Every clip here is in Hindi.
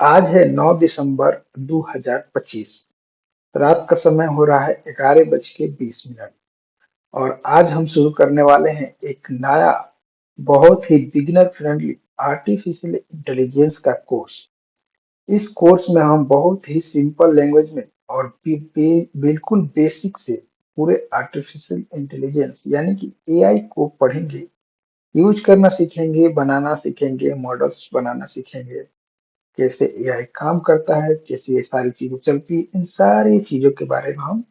आज है 9 दिसंबर 2025। रात का समय हो रहा है 11:20 और आज हम शुरू करने वाले हैं एक नया बहुत ही बिगिनर फ्रेंडली आर्टिफिशियल इंटेलिजेंस का कोर्स। इस कोर्स में हम बहुत ही सिंपल लैंग्वेज में और बिल्कुल बेसिक से पूरे आर्टिफिशियल इंटेलिजेंस यानी कि एआई को पढ़ेंगे, यूज करना सीखेंगे, बनाना सीखेंगे, मॉडल्स बनाना सीखेंगे, कैसे एआई काम करता है, कैसे ये सारी चीजें चलती है, इन सारी चीजों के बारे में हम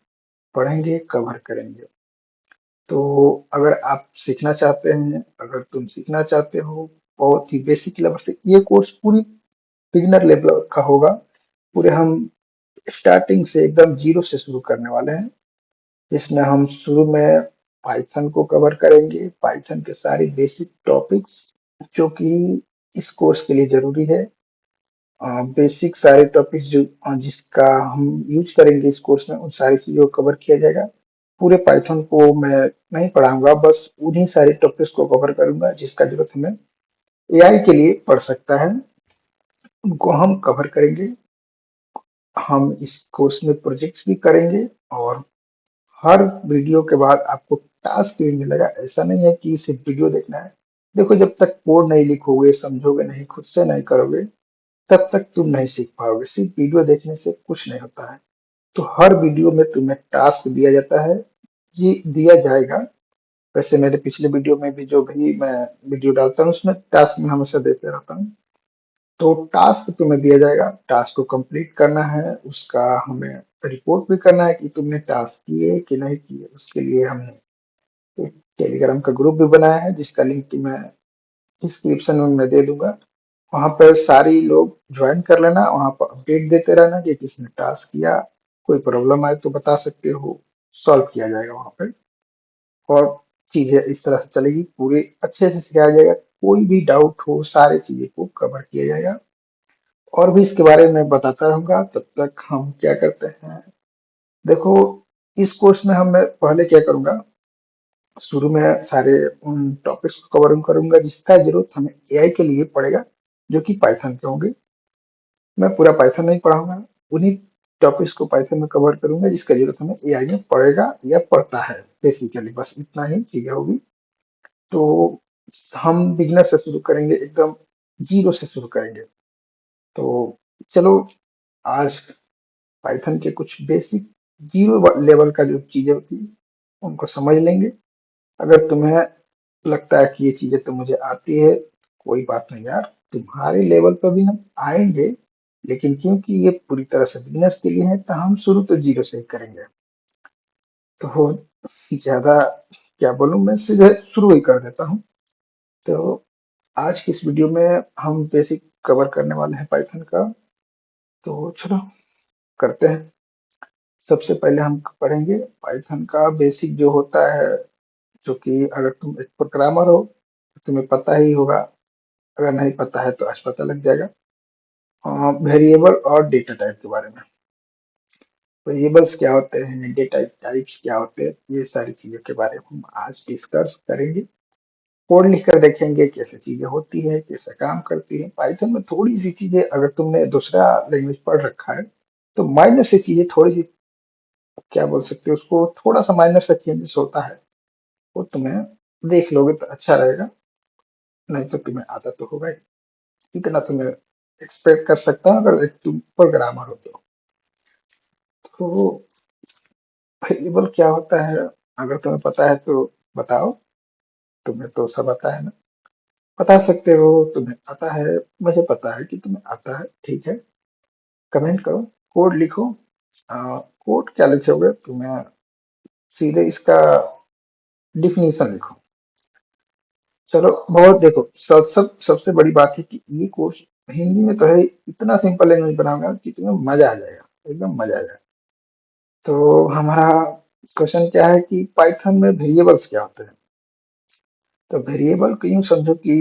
पढ़ेंगे, कवर करेंगे। तो अगर आप सीखना चाहते हैं, अगर तुम सीखना चाहते हो बहुत ही बेसिक लेवल से, ये कोर्स पूरी बिगिनर लेवल का होगा। पूरे हम स्टार्टिंग से एकदम जीरो से शुरू करने वाले हैं, जिसमें हम शुरू में पाइथन को कवर करेंगे, पाइथन के सारे बेसिक टॉपिक्स जो कि इस कोर्स के लिए जरूरी है। बेसिक सारे टॉपिक्स जो जिसका हम यूज करेंगे इस कोर्स में, उन सारी चीजों को कवर किया जाएगा। पूरे पाइथन को मैं नहीं पढ़ाऊंगा, बस उन्हीं सारे टॉपिक्स को कवर करूंगा जिसका जरूरत हमें एआई के लिए पड़ सकता है, उनको हम कवर करेंगे। हम इस कोर्स में प्रोजेक्ट्स भी करेंगे और हर वीडियो के बाद आपको टास्क भी मिलेगा। ऐसा नहीं है कि सिर्फ वीडियो देखना है। देखो, जब तक कोड नहीं लिखोगे, समझोगे नहीं, खुद से नहीं करोगे, तब तक तुम नहीं सीख पाओगे। सिर्फ वीडियो देखने से कुछ नहीं होता है। तो हर वीडियो में तुम्हें टास्क दिया जाता है, ये दिया जाएगा। वैसे मेरे पिछले वीडियो में भी जो भी मैं वीडियो डालता हूँ उसमें टास्क में हमेशा देते रहता हूँ। तो टास्क तुम्हें दिया जाएगा, टास्क को कंप्लीट करना है, उसका हमें रिपोर्ट भी करना है कि तुमने टास्क किए कि नहीं किए। उसके लिए हमने एक टेलीग्राम का ग्रुप भी बनाया है, जिसका लिंक तुम्हें डिस्क्रिप्शन में मैं दे दूंगा। वहां पर सारी लोग ज्वाइन कर लेना, वहां पर अपडेट देते रहना कि किसने टास्क किया। कोई प्रॉब्लम आए तो बता सकते हो, सॉल्व किया जाएगा वहां पे। और चीजें इस तरह से चलेगी, पूरे अच्छे से सिखाया जाएगा। कोई भी डाउट हो, सारी चीजें को कवर किया जाएगा। और भी इसके बारे में बताता रहूंगा। तब तक हम क्या करते हैं, देखो, इस कोर्स में हम मैं पहले क्या करूंगा, शुरू में सारे उन टॉपिक्स को कवर करूंगा जिसका जरूरत हमें एआई के लिए पड़ेगा, जो कि पाइथन के होंगे। मैं पूरा पाइथन नहीं पढ़ाऊंगा, उन्हीं टॉपिक्स को पाइथन में कवर करूंगा जिसका जरूरत हमें एआई में पड़ेगा या पड़ता है बेसिकली। बस इतना ही चीजें होगी। तो हम बिगनर से शुरू करेंगे, एकदम जीरो से शुरू करेंगे। तो चलो, आज पाइथन के कुछ बेसिक जीरो लेवल का जो चीजें होती है उनको समझ लेंगे। अगर तुम्हें लगता है कि ये चीजें तो मुझे आती है, कोई बात नहीं यार, तुम्हारे लेवल पर भी हम आएंगे। लेकिन क्योंकि ये पूरी तरह से बिजनेस के लिए है, तो हम शुरू तो जीरो से ही करेंगे। तो ज्यादा क्या बोलूं, मैं सीधे शुरू ही कर देता हूँ। तो आज की इस वीडियो में हम बेसिक कवर करने वाले हैं पाइथन का। तो चलो करते हैं। सबसे पहले हम पढ़ेंगे पाइथन का बेसिक जो होता है, जो कि अगर तुम एक प्रोग्रामर हो तो तुम्हें पता ही होगा, अगर नहीं पता है तो आज पता लग जाएगा। वेरिएबल और डेटा टाइप के बारे में। वेरिएबल्स क्या होते हैं, डेटा टाइप्स क्या होते हैं, ये सारी चीजों के बारे में हम आज डिस्कस करेंगे। कोड लिख कर देखेंगे कैसे चीजें होती है, कैसे काम करती है। पाइथन में थोड़ी सी चीजें, अगर तुमने दूसरा लैंग्वेज पढ़ रखा है तो माइनर सी चीजें, थोड़ी सी क्या बोल सकते हो उसको, थोड़ा सा माइनर सा चेंजेस होता है, वो तुम्हें देख लोगे तो अच्छा रहेगा। नहीं तो तुम्हें आता तो होगा ही, इतना तुम्हें एक्सपेक्ट कर सकता हूँ अगर तुम प्रोग्रामर हो तो। वेरिएबल क्या होता है, अगर तुम्हें पता है तो बताओ। तुम्हें तो सब आता है ना, बता सकते हो तुम्हें आता है। मुझे पता है कि तुम्हें आता है, ठीक है। कमेंट करो, कोड लिखो। कोड क्या लिखोगे, तुम्हें सीधे इसका डिफिनीशन लिखो। चलो, बहुत देखो, सबसे बड़ी बात है कि ये कोर्स हिंदी में तो है, इतना सिंपल लैंग्वेज बनाऊंगा कि तुम्हें मजा आ जाएगा, एकदम मजा आ जाएगा। तो हमारा क्वेश्चन क्या है कि पाइथन में वेरिएबल्स क्या होते हैं। तो वेरिएबल को यूं समझो कि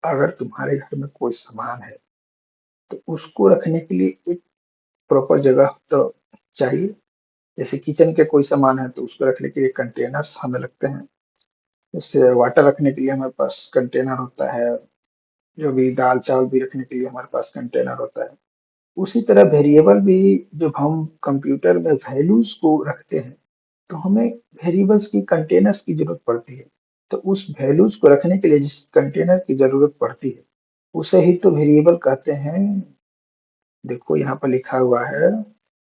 अगर तुम्हारे घर में कोई सामान है तो उसको रखने के लिए एक प्रॉपर जगह तो चाहिए। जैसे किचन के कोई सामान है तो उसको रखने के लिए कंटेनर्स हमें लगते हैं। जैसे वाटर रखने के लिए हमारे पास कंटेनर होता है, जो भी दाल चावल भी रखने के लिए हमारे पास कंटेनर होता है। उसी तरह वेरिएबल भी जब हम कंप्यूटर में वैल्यूज को रखते हैं तो हमें वेरिएबल्स की कंटेनर्स की जरूरत पड़ती है। तो उस वैल्यूज को रखने के लिए जिस कंटेनर की जरूरत पड़ती है उसे ही तो वेरिएबल कहते हैं। देखो यहाँ पर लिखा हुआ है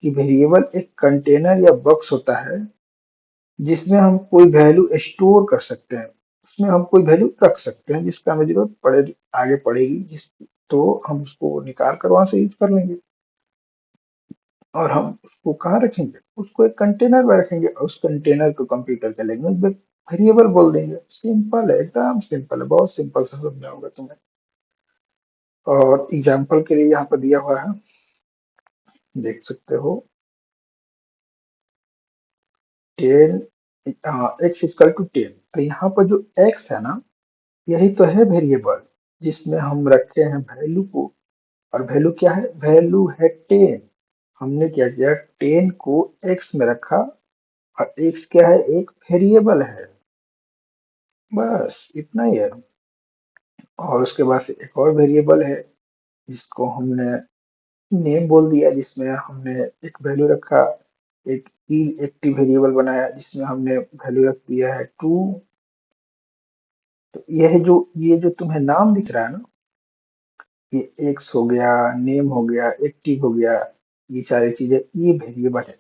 कि वेरिएबल एक कंटेनर या बॉक्स होता है जिसमें हम कोई वैल्यू स्टोर कर सकते हैं। उसमें हम कोई वैल्यू रख सकते हैं जिसका हमें जरूरत पड़े, आगे पड़ेगी जिस, तो हम उसको निकाल कर वहां से यूज कर लेंगे। और हम उसको कहाँ रखेंगे, उसको एक कंटेनर में रखेंगे और उस कंटेनर को कंप्यूटर के लैंग्वेज में वेरिएबल बोल देंगे। सिंपल है, एकदम सिंपल है, बहुत सिंपल से समझना होगा तुम्हें। और एग्जाम्पल के लिए यहाँ पर दिया हुआ है, देख सकते हो। 10 एक्स इक्वल टू 10, तो यहाँ पर जो एक्स है ना, यही तो है वेरिएबल जिसमें हम रखे हैं वैल्यू को। और वैल्यू क्या है, वैल्यू है 10। हमने क्या किया, 10 को एक्स में रखा और एक्स क्या है, एक वेरिएबल है। बस इतना ही है। और उसके बाद से एक और वेरिएबल है जिसको हमने नेम बोल दिया, जिसमें हमने एक वैल्यू रखा। एक एक्टिव वेरिएबल बनाया जिसमें हमने वैल्यू रख दिया है 2। तो ये जो तुम्हें नाम दिख रहा है ना, ये एक्स हो गया, नेम हो गया, एक्टिव हो गया, ये सारी चीजें ये वेरिएबल है।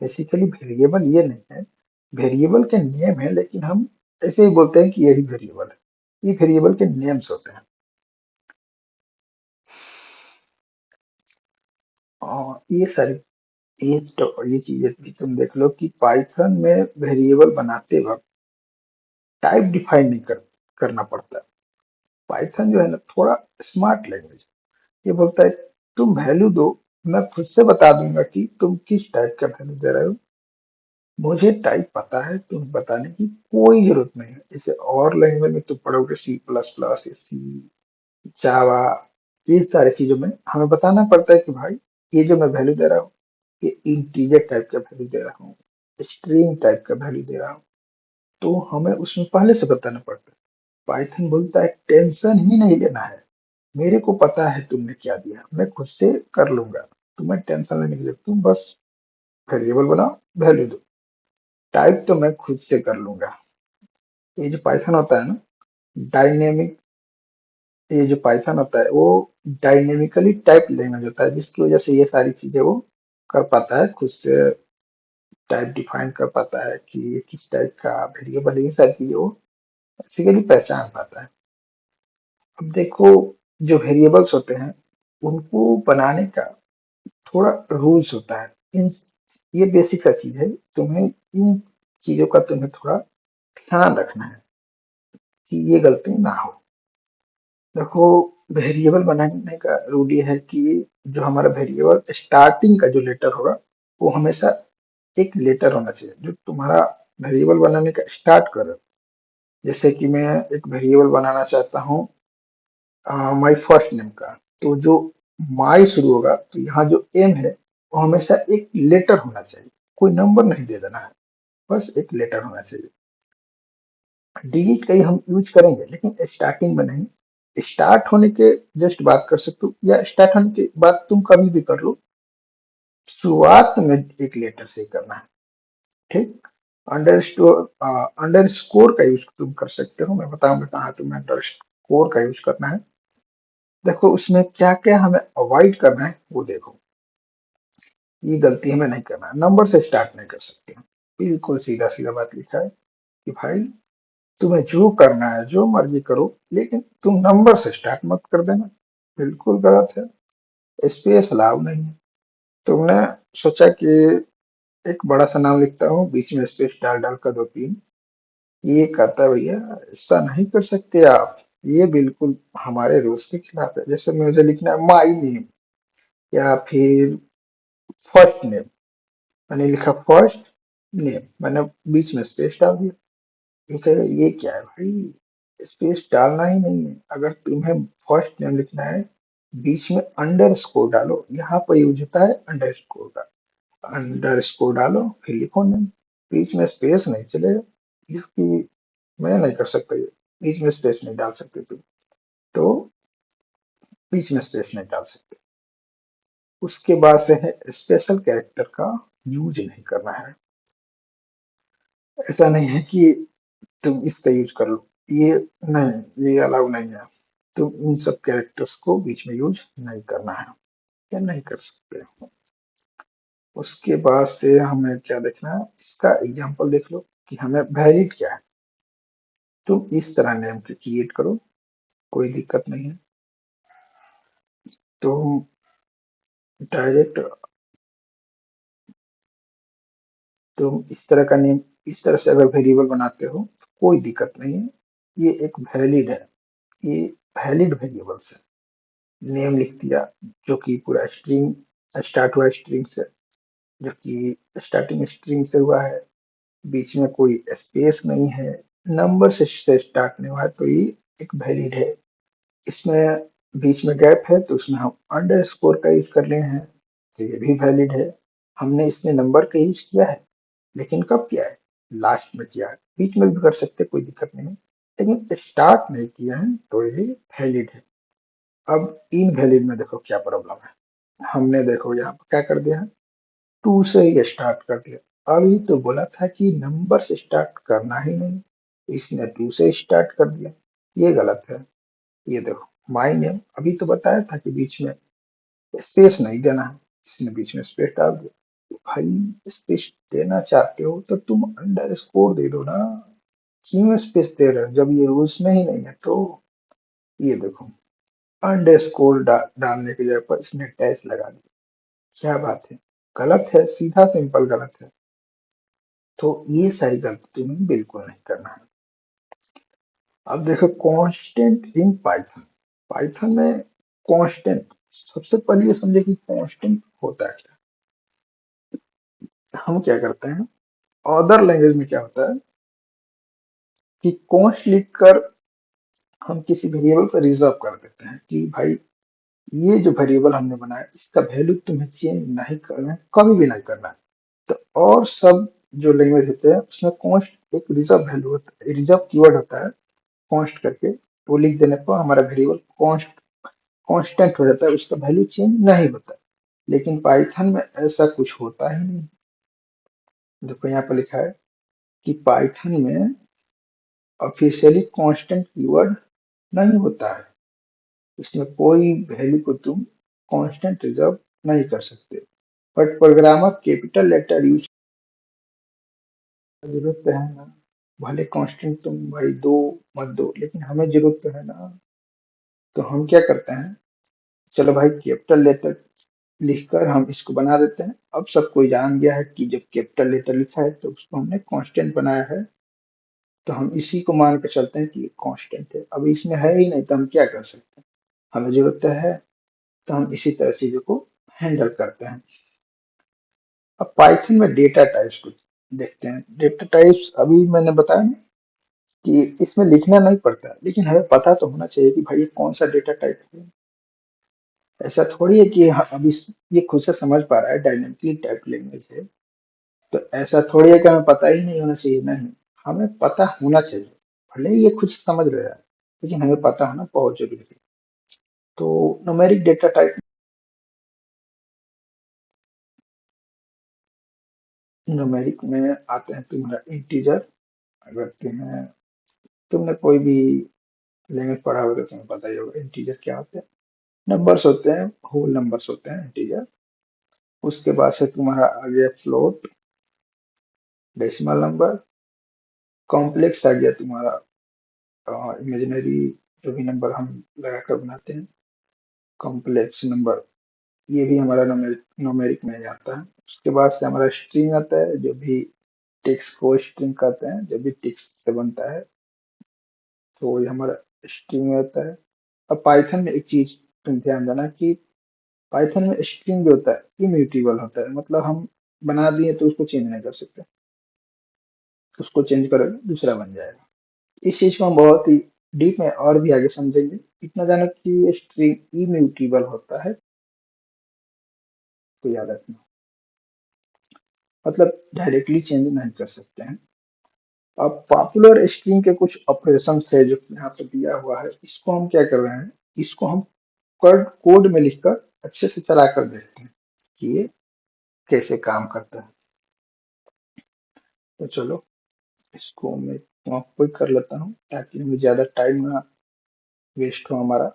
बेसिकली वेरिएबल ये नहीं है, वेरिएबल के नेम है, लेकिन हम ऐसे ही बोलते हैं कि यही वेरिएबल है। ये वेरिएबल के नेम्स होते हैं। और ये सारी ये चीजें भी तुम देख लो कि पाइथन में वेरिएबल बनाते वक्त टाइप डिफाइन नहीं करना पड़ता। पाइथन जो है ना, थोड़ा स्मार्ट लैंग्वेज। ये बोलता है तुम वैल्यू दो, मैं खुद से बता दूंगा कि तुम किस टाइप का वैल्यू दे रहे हो। मुझे टाइप पता है, तुम्हें बताने की कोई जरूरत नहीं है। जैसे और लैंग्वेज में तुम पढ़ोगे C++, सी, जावा, ये सारी चीजों में हमें बताना पड़ता है कि भाई ये जो मैं वैल्यू दे रहा हूँ, ये इंटीजर टाइप का वैल्यू दे रहा हूँ, स्ट्रिंग टाइप का वैल्यू दे रहा हूँ। तो हमें उसमें पहले से बताना पड़ता है। पाइथन बोलता है टेंशन ही नहीं लेना है, मेरे को पता है तुमने क्या दिया, मैं खुद से कर लूंगा। तुम्हें टेंशन लेने की जरूरत, तुम बस वेरिएबल बनाओ, वैल्यू दो, टाइप तो मैं खुद से कर लूंगा। ये जो पाइथन होता है ना, डायनेमिक, ये जो पाइथन होता है वो डायनेमिकली टाइप लैंग्वेज होता है, जिसकी वजह से ये सारी चीजें वो कर पाता है, खुद से टाइप डिफाइन कर पाता है कि ये किस टाइप का वेरिएबल है। ये सारी चीजें वो बेसिकली पहचान पाता है। अब देखो, जो वेरिएबल्स होते हैं उनको बनाने का थोड़ा रूल्स होता है। इन ये बेसिक सा चीज है, तुम्हें इन चीजों का तुम्हें थोड़ा ध्यान रखना है कि ये गलती ना हो। देखो, वेरिएबल बनाने का रूल ये है कि जो हमारा वेरिएबल स्टार्टिंग का जो लेटर होगा वो हमेशा एक लेटर होना चाहिए जो तुम्हारा वेरिएबल बनाने का स्टार्ट करे। जैसे कि मैं एक वेरिएबल बनाना चाहता हूँ माई फर्स्ट नेम का, तो जो माई शुरू होगा तो यहाँ जो एम है वो हमेशा एक लेटर होना चाहिए, कोई नंबर नहीं दे देना है, बस एक लेटर होना चाहिए। डिजिट का ही हम यूज करेंगे लेकिन स्टार्टिंग में नहीं। स्टार्ट होने के जस्ट बात कर सकते हो, या स्टार्ट होने के बाद तुम कभी भी कर लो, शुरुआत में एक लेटर से ही करना है। ठीक। अंडर स्कोर का यूज तुम कर सकते हो, मैं बताऊंगा कहाँ तुम्हें अंडर स्कोर का यूज करना है। देखो उसमें क्या क्या हमें अवॉइड करना है वो देखो, ये गलती हमें नहीं करना है, नंबर से स्टार्ट नहीं कर सकते। बिल्कुल सीधा सीधा बात लिखा है कि भाई तुम्हें जो करना है जो मर्जी करो, लेकिन तुम नंबर से स्टार्ट मत कर देना, बिल्कुल गलत है। स्पेस अलाउ नहीं है। तुमने सोचा कि एक बड़ा सा नाम लिखता हूँ, बीच में स्पेस डाल डाल कर 2 3, ये कहता है भैया ऐसा नहीं कर सकते आप, ये बिल्कुल हमारे रूल्स के खिलाफ है। जैसे मुझे लिखना है माई नेम या फिर फर्स्ट नेम, मैंने लिखा फर्स्ट नेम, मैंने बीच में स्पेस डाल दिया। ये कहेगा ये क्या है भाई, स्पेस डालना ही नहीं है। अगर तुम्हें फर्स्ट नेम लिखना है, बीच में अंडर स्कोर डालो, यहाँ पर यूज होता है अंडर स्कोर का। अंडर स्कोर डालो फिर लिखो नेम, बीच में स्पेस नहीं चलेगा। इसकी मैं नहीं कर सकता, ये बीच में स्पेस नहीं डाल सकते तुम, तो बीच में स्पेस नहीं डाल सकते। उसके बाद से है स्पेशल कैरेक्टर का यूज नहीं करना है। ऐसा नहीं है कि तुम इसका यूज कर लो, ये नहीं, ये अलाउ नहीं है। तुम इन सब कैरेक्टर्स को बीच में यूज नहीं करना है या नहीं कर सकते। उसके बाद से हमें क्या देखना है, इसका एग्जांपल देख लो कि हमें वैलिड क्या है। तुम इस तरह नेम के क्रिएट करो, कोई दिक्कत नहीं है। तुम डायरेक्ट तुम इस तरह का नेम, इस तरह से अगर वेरिएबल बनाते हो तो कोई दिक्कत नहीं है। ये एक वैलिड है, ये वैलिड वेरिएबल्स है। नेम लिख दिया जो कि पूरा स्ट्रिंग स्टार्ट हुआ स्ट्रिंग से, जो कि स्टार्टिंग स्ट्रिंग से हुआ है, बीच में कोई स्पेस नहीं है, नंबर से स्टार्ट नहीं हुआ है, तो ये एक वैलिड है। इसमें बीच में गैप है तो उसमें हम अंडरस्कोर का यूज कर रहे हैं, तो ये भी वैलिड है। हमने इसमें नंबर का यूज किया है, लेकिन कब किया है, लास्ट में किया है। बीच में भी कर सकते, कोई दिक्कत नहीं है, लेकिन स्टार्ट नहीं किया है तो ये वैलिड है। अब इनवैलिड में देखो क्या प्रॉब्लम है। हमने देखो यहाँ पर क्या कर दिया है, टू से ही स्टार्ट कर दिया। अभी तो बोला था कि नंबर से स्टार्ट करना ही नहीं, इसने टू से स्टार्ट कर दिया, ये गलत है। ये देखो माई नेम, अभी तो बताया था कि बीच में स्पेस नहीं देना है, इसने बीच में स्पेस डाल दिया। तो भाई स्पेस देना चाहते हो तो तुम अंडर स्कोर दे दो ना, क्यों स्पेस दे रहे हो जब ये रूल्स में ही नहीं है। तो ये देखो अंडर स्कोर डालने की जगह पर इसने डैश लगा दिया, क्या बात है, गलत है, सीधा सिंपल गलत है। तो ये सारी गलती तुम्हें बिल्कुल नहीं करना है। अब देखो कांस्टेंट इन पाइथन, पाइथन में कांस्टेंट, सबसे पहले ये समझे कि कांस्टेंट होता है क्या। हम क्या करते हैं, अदर लैंग्वेज में क्या होता है कि कॉन्स्ट लिखकर हम किसी वेरिएबल को रिजर्व कर देते हैं कि भाई ये जो वेरिएबल हमने बनाया इसका वैल्यू तुम्हें चेंज नहीं करना है, कभी भी नहीं करना है। तो और सब जो लैंग्वेज होते हैं उसमें कॉन्स्ट एक रिजर्व वैल्यू होता है, रिजर्व कीवर्ड होता है कॉन्स्ट करके, वो लिख देने पर हमारा वेरिएबल कांस्टेंट हो जाता है, उसका वैल्यू चेंज नहीं होता। लेकिन पाइथन में ऐसा कुछ होता ही नहीं। देखो यहाँ पर लिखा है कि पाइथन में ऑफिशियली कांस्टेंट कीवर्ड नहीं होता है, इसमें कोई वैल्यू को तुम कांस्टेंट रिजर्व नहीं कर सकते। But programmer capital letter use जरूरत तो है ना, भले कांस्टेंट तुम भाई दो मत दो, लेकिन हमें जरूरत तो है ना। तो हम क्या करते हैं, चलो भाई कैपिटल लेटर लिखकर हम इसको बना देते हैं। अब सब कोई जान गया है कि जब कैपिटल लेटर लिखा है तो उसको हमने कांस्टेंट बनाया है, तो हम इसी को मान के चलते हैं कि ये कांस्टेंट है। अब इसमें है ही नहीं तो हम क्या कर सकते हैं, हमें जरूरत है तो हम इसी तरह चीजों को हैंडल करते हैं। अब पाइथन में डेटा टाइप्स को देखते हैं। डेटा टाइप्स अभी मैंने बताया ना कि इसमें लिखना नहीं पड़ता, लेकिन हमें पता तो होना चाहिए कि भाई ये कौन सा डेटा टाइप है। ऐसा थोड़ी है कि अभी ये खुद से समझ पा रहा है डायनेमिकली टाइप लैंग्वेज है, तो ऐसा थोड़ी है कि हमें पता ही नहीं होना चाहिए, नहीं, हमें पता होना चाहिए। भले ही ये खुद समझ रहा है, लेकिन हमें पता होना बहुत जरूरी है। तो न्यूमेरिक डेटा टाइप, न्यूमेरिक में आते हैं तुम्हारा इंटीजर। अगर तुमने कोई भी लैंग्वेज पढ़ा होगा तो तुम्हें पता ही होगा इंटीजर क्या होते हैं। नंबर्स होते हैं, होल नंबर्स होते हैं इंटीजर। उसके बाद से तुम्हारा आ गया फ्लोट, डेसिमल नंबर, कॉम्प्लेक्स आ गया तुम्हारा इमेजिनरी, जो भी नंबर हम लगाकर बनाते हैं कॉम्प्लेक्स नंबर, ये भी हमारा न्यूमेरिक में ही आता है। उसके बाद से हमारा स्ट्रिंग आता है, जो भी टेक्स्ट को स्ट्रिंग कहते हैं, जो भी टेक्स्ट से बनता है तो ये हमारा स्ट्रिंग होता है। अब पाइथन में एक चीज तुम ध्यान देना कि पाइथन में स्ट्रिंग जो होता है इम्यूटेबल होता है, मतलब हम बना दिए तो उसको चेंज नहीं कर सकते, उसको चेंज करोगे दूसरा बन जाएगा। इस चीज को हम बहुत ही डीप में और भी आगे समझेंगे। इतना जानो कि स्ट्रिंग इम्यूटेबल होता है, तो याद रखना, मतलब डायरेक्टली चेंज नहीं कर सकते हैं। अब पॉपुलर स्ट्रिंग के कुछ ऑपरेशंस है जो कि यहाँ पे दिया हुआ है, इसको हम क्या कर रहे हैं, इसको हम कोड में लिखकर अच्छे से चला कर देखते हैं कि ये कैसे काम करता है। तो चलो इसको मैं क्विक कर लेता हूँ ताकि हमें ज्यादा टाइम ना वेस्ट हो हमारा।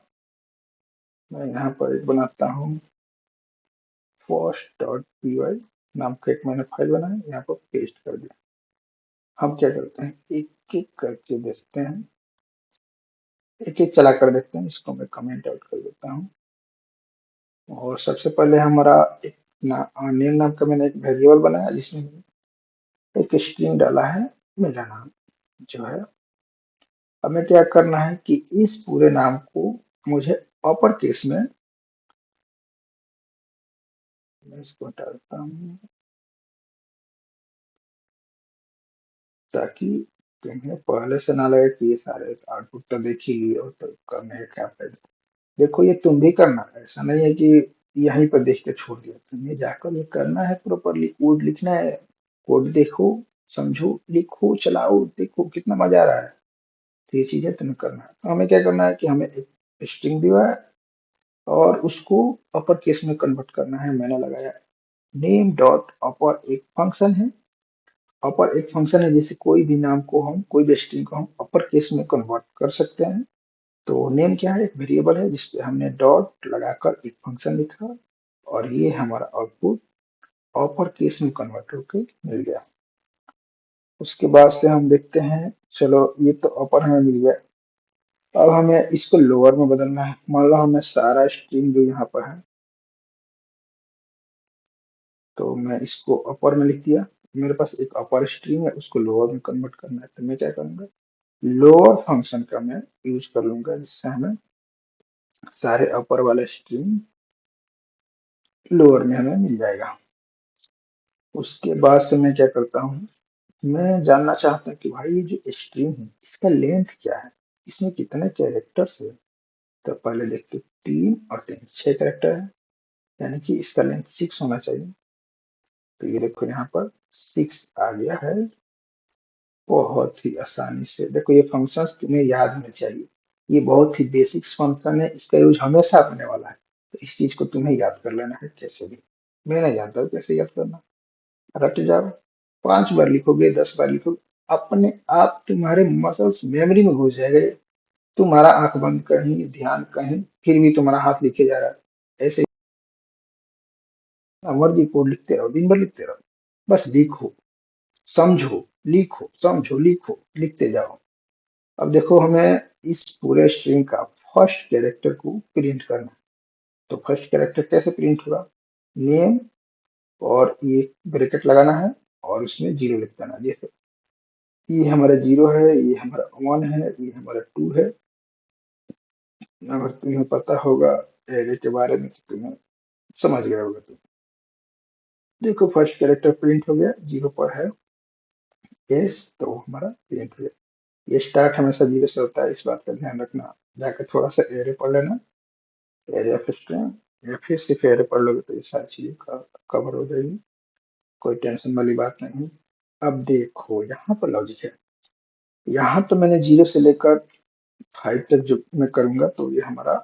मैं यहाँ पर एक बनाता हूँ foss.py नाम का एक मैंने फाइल बनाया, यहाँ पर पेस्ट कर दिया। हम क्या करते हैं, एक एक करके देखते हैं, एक एक चला कर देखते हैं। इसको मैं कमेंट आउट कर देता हूँ। और सबसे पहले हमारा एक नेम नाम का मैंने एक वेरिएबल बनाया जिसमें एक स्ट्रिंग डाला है मेरा नाम जो है। हमें क्या करना है कि इस पूरे नाम को मुझे अपर केस में, मैं इसको डालता हूँ ताकि तुम्हें पहले से ना लगे कि ये सारे आउटपुट तो देख ही लिए हो तो करने का क्या फायदा। देखो ये तुम भी करना, ऐसा नहीं है कि यहीं पर देख के छोड़ दिया, तुम्हें जाकर ये करना है, प्रॉपरली कोड लिखना है। कोड देखो, समझो, लिखो, चलाओ, देखो कितना मजा आ रहा है। तो ये चीजें तुम्हें करना है। तो हमें क्या करना है कि हमें एक स्ट्रिंग दिया है और उसको अपर केस में कन्वर्ट करना है। मैंने लगाया नेम डॉट अपर, एक फंक्शन है। अपर एक फंक्शन है जिससे कोई भी नाम को हम, कोई भी स्ट्रिंग को हम अपर केस में कन्वर्ट कर सकते हैं। तो नेम क्या है, एक वेरिएबल है जिसपे हमने डॉट लगाकर एक फंक्शन लिखा और ये हमारा आउटपुट अपर केस में कन्वर्ट होकर मिल गया। उसके बाद से हम देखते हैं, चलो ये तो अपर हमें मिल गया। अब हमें इसको लोअर में बदलना है। मान लो हमें सारा स्ट्रिंग जो यहाँ पर है, तो मैं इसको अपर में लिख दिया। मेरे पास एक अपर स्ट्रिंग है, उसको लोअर में कन्वर्ट करना है। तो मैं क्या करूंगा, लोअर फंक्शन का मैं यूज कर लूंगा जिससे हमें सारे अपर वाले स्ट्रिंग लोअर में हमें मिल जाएगा। उसके बाद से मैं क्या करता हूँ, मैं जानना चाहता हूँ कि भाई ये जो स्ट्रिंग है इसका लेंथ क्या है, इसमें कितने कैरेक्टर्स है। तो पहले देखते 3 और 3 6 कैरेक्टर है, यानी कि इसका लेंथ 6 होना चाहिए। तो ये देखो यहाँ पर 6 आ गया है। बहुत ही आसानी से देखो, ये फंक्शंस तुम्हें याद होने चाहिए। ये बहुत ही बेसिक फंक्शन है, इसका यूज हमेशा होने वाला है। तो इस चीज को तुम्हें याद कर लेना है कैसे भी। मैं नहीं जानता हूँ कैसे याद करना, रट जाओ। 5 बार लिखोगे, 10 बार लिखोगे, अपने आप तुम्हारे मसल्स मेमोरी में घुस जाएगा ये। तुम्हारा आंख बंद कहीं, ध्यान कहीं, फिर भी तुम्हारा हाथ लिखे जा रहा है ऐसे। मर्जी कोड लिखते रहो, दिन भर लिखते रहो, बस लिखो, समझो, लिखो, समझो, लिखो, लिखते जाओ। अब देखो हमें इस पूरे स्ट्रिंग का फर्स्ट कैरेक्टर को प्रिंट करना है। तो फर्स्ट कैरेक्टर कैसे प्रिंट होगा, नेम और ये ब्रैकेट लगाना है और उसमें 0 लिख देना है। देखो ये हमारा 0 है, ये हमारा 1 है, ये हमारा 2 है। अगर तुम्हें पता होगा एरे के बारे में तो तुम्हें समझ गया होगा। तुम देखो फर्स्ट कैरेक्टर प्रिंट हो गया, 0 पर है एस, तो हमारा प्रिंट हो गया। ये स्टार्ट हमेशा 0 से होता है, इस बात का ध्यान रखना। जाकर थोड़ा सा एरे पढ़ लेना, एरे ऑफ स्ट्रिंग, या फिर सिर्फ एरे पढ़ लोगे तो ये सारी चीजें कवर हो जाएगी। कोई टेंशन वाली बात नहीं। अब देखो यहाँ पर लॉजिक है। यहाँ तो मैंने 0 से लेकर 5 तक जो मैं करूंगा तो ये हमारा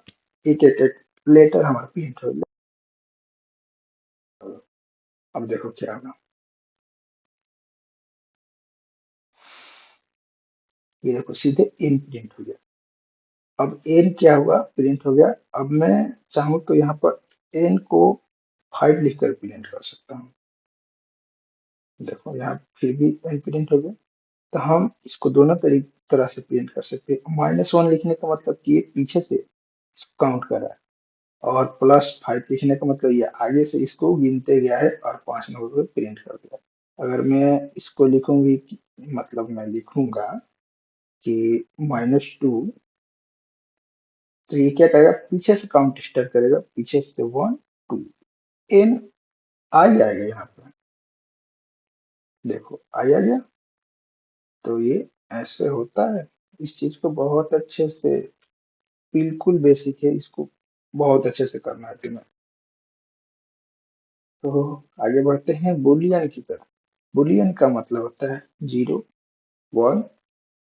एक एक एक लेटर हमारा प्रिंट हो जाएगा। अब देखो क्या होगा, ये देखो सीधे इन प्रिंट हो गया। अब एन क्या हुआ, प्रिंट हो गया। अब मैं चाहूँ तो यहाँ पर एन को 5 लिखकर प्रिंट कर सकता हूँ। देखो यहाँ फिर भी एन प्रिंट हो गया। तो हम इसको दोनों तरह से प्रिंट कर सकते हैं। -1 लिखने का मतलब कि ये पीछे से काउंट कर रहा है, और +5 लिखने का मतलब ये आगे से इसको गिनते गया है और 5 नंबर पर प्रिंट कर दिया। अगर मैं इसको लिखूंगी मतलब मैं लिखूंगा कि -2, तो ये क्या करेगा, पीछे से काउंट स्टार्ट करेगा, पीछे से 1 2 एन आ जाएगा यहाँ पर। देखो आ गया। तो ये ऐसे होता है। इस चीज को बहुत अच्छे से, बिल्कुल बेसिक है, इसको बहुत अच्छे से करना है तुम्हें। तो आगे बढ़ते हैं बुलियन की तरफ। बुलियन का मतलब होता है 0 1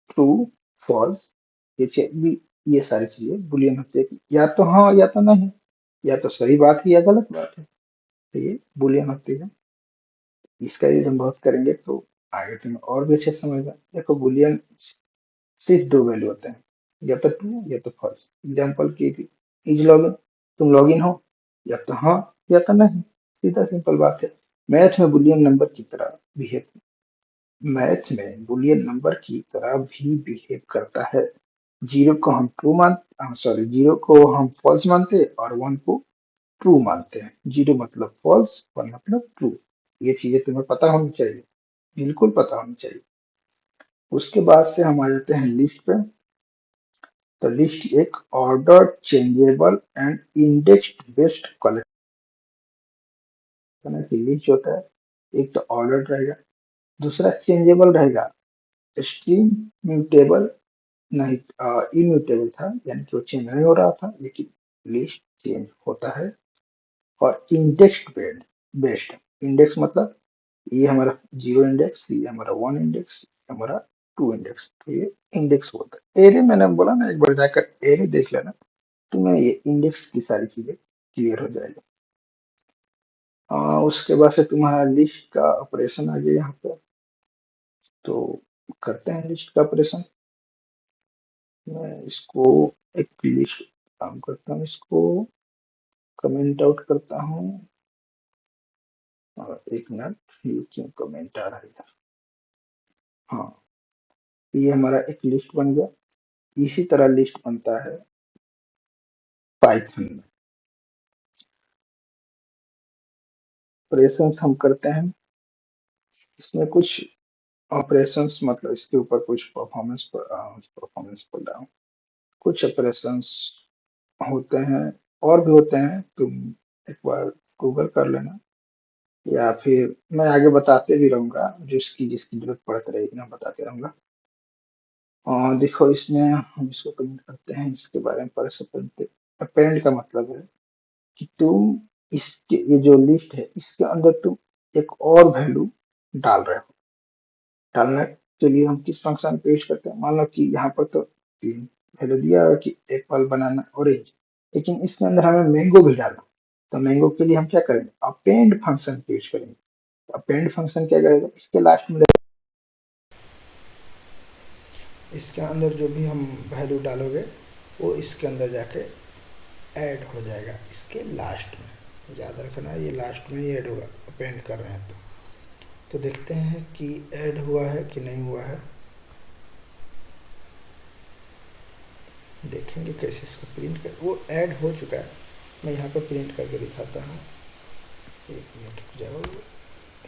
ट्रू फॉल्स। ये ये सारी चीजें बुलियन होती है कि या तो हाँ या तो नहीं, या तो सही बात है या गलत बात है, तो ये बुलियन होती है। इसका यूज हम बहुत करेंगे तो आगे तुम्हें और भी अच्छे से समझना। देखो बुलियन सिर्फ दो वैल्यू होते हैं, या तो ट्रू या तो फॉल्स। एग्जाम्पल की इज लॉगिन, तुम लॉगिन हो, या तो हाँ या तो नहीं, सीधा सिंपल बात है। मैथ में बुलियन नंबर की तरह बिहेव मैथ में बुलियन नंबर की तरह भी बिहेव करता है। जीरो को हम ट्रू मान सॉरी जीरो को हम फॉल्स मानते हैं और वन को ट्रू मानते हैं। जीरो मतलब फॉल्स, वन मतलब ट्रू। ये चीजें तुम्हें पता होनी चाहिए, बिल्कुल पता होनी चाहिए। उसके बाद से हम आ जाते हैं लिस्ट पे। तो लिस्ट एक order changeable and indexed based collection की लिस्ट होता है। एक तो ऑर्डर रहेगा, दूसरा चेंजेबल रहेगा। स्ट्रीम म्यूटेबल नहीं, इम्यूटेबल था, यानी कि वो चेंज नहीं हो रहा था, लेकिन लिस्ट चेंज होता है। और इंडेक्स्ड बेस्ड, इंडेक्स मतलब ये हमारा जीरो इंडेक्स, ये हमारा वन इंडेक्स, हमारा टू इंडेक्स, तो ये इंडेक्स होता है। एरे मैंने बोला ना, एक बार जाकर एरे देख लेना, तुम्हें ये इंडेक्स की सारी चीजें क्लियर हो जाएगी। उसके बाद से तुम्हारा लिस्ट का ऑपरेशन आ गया यहाँ पे। तो करते हैं लिस्ट का ऑपरेशन। मैं इसको एक लिस्ट काम करता हूँ, इसको कमेंट आउट करता हूँ। और एक मिनट, ये क्यों कमेंट आ रहा है? हाँ, ये हमारा एक लिस्ट बन गया। इसी तरह लिस्ट बनता है पाइथन में। ऑपरेशंस हम करते हैं, इसमें कुछ ऑपरेशंस मतलब इसके ऊपर कुछ परफॉर्मेंस बोल रहा हूँ, कुछ ऑपरेशंस होते हैं और भी होते हैं। तुम एक बार गूगल कर लेना, या फिर मैं आगे बताते भी रहूंगा, जिसकी जिसकी जरूरत पड़ती रहेगी मैं बताते रहूंगा। और देखो इसमें हम इसको कमेंट करते हैं, इसके बारे में पढ़ सकते हैं। अपेंड का मतलब है कि तुम इसके ये जो लिस्ट है इसके अंदर तुम एक और वैल्यू डाल रहे हो। डालने के लिए हम किस फंक्शन का यूज करते हैं? मान लो कि यहाँ पर तो तीन वैल्यू दिया है कि एप्पल, बनाना, ऑरेंज, लेकिन इसके अंदर हमें मैंगो भी डालना। तो मैंगो के लिए हम क्या करेंगे? अपेंड फंक्शन का यूज करेंगे। अपेंड फंक्शन क्या करेगा? इसके लास्ट में इसके अंदर जो भी हम वैल्यू डालोगे वो इसके अंदर जाके ऐड हो जाएगा इसके लास्ट में। याद रखना ये लास्ट में ही ऐड होगा, अपेंड कर रहे हैं तो देखते हैं कि ऐड हुआ है कि नहीं हुआ है। देखेंगे कैसे इसको प्रिंट कर, वो ऐड हो चुका है। मैं यहाँ पर प्रिंट करके दिखाता हूँ। एक मिनट रुक जाओ,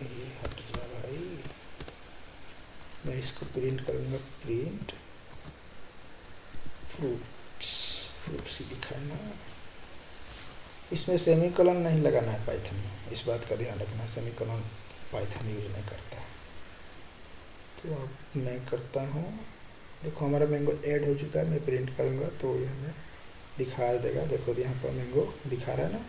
ये हट जा भाई। मैं इसको प्रिंट करूँगा, प्रिंट फ्रूट्स, फ्रूट्स ही दिखाना। इसमें सेमीकोलन नहीं लगाना है पाइथन में, इस बात का ध्यान रखना। सेमीकोलन पाइथन यूज नहीं करता है। तो अब मैं करता हूँ, देखो हमारा मैंगो ऐड हो चुका है। मैं प्रिंट करूँगा तो ये हमें दिखा देगा। देखो यहाँ पर मैंगो दिखा रहा है ना,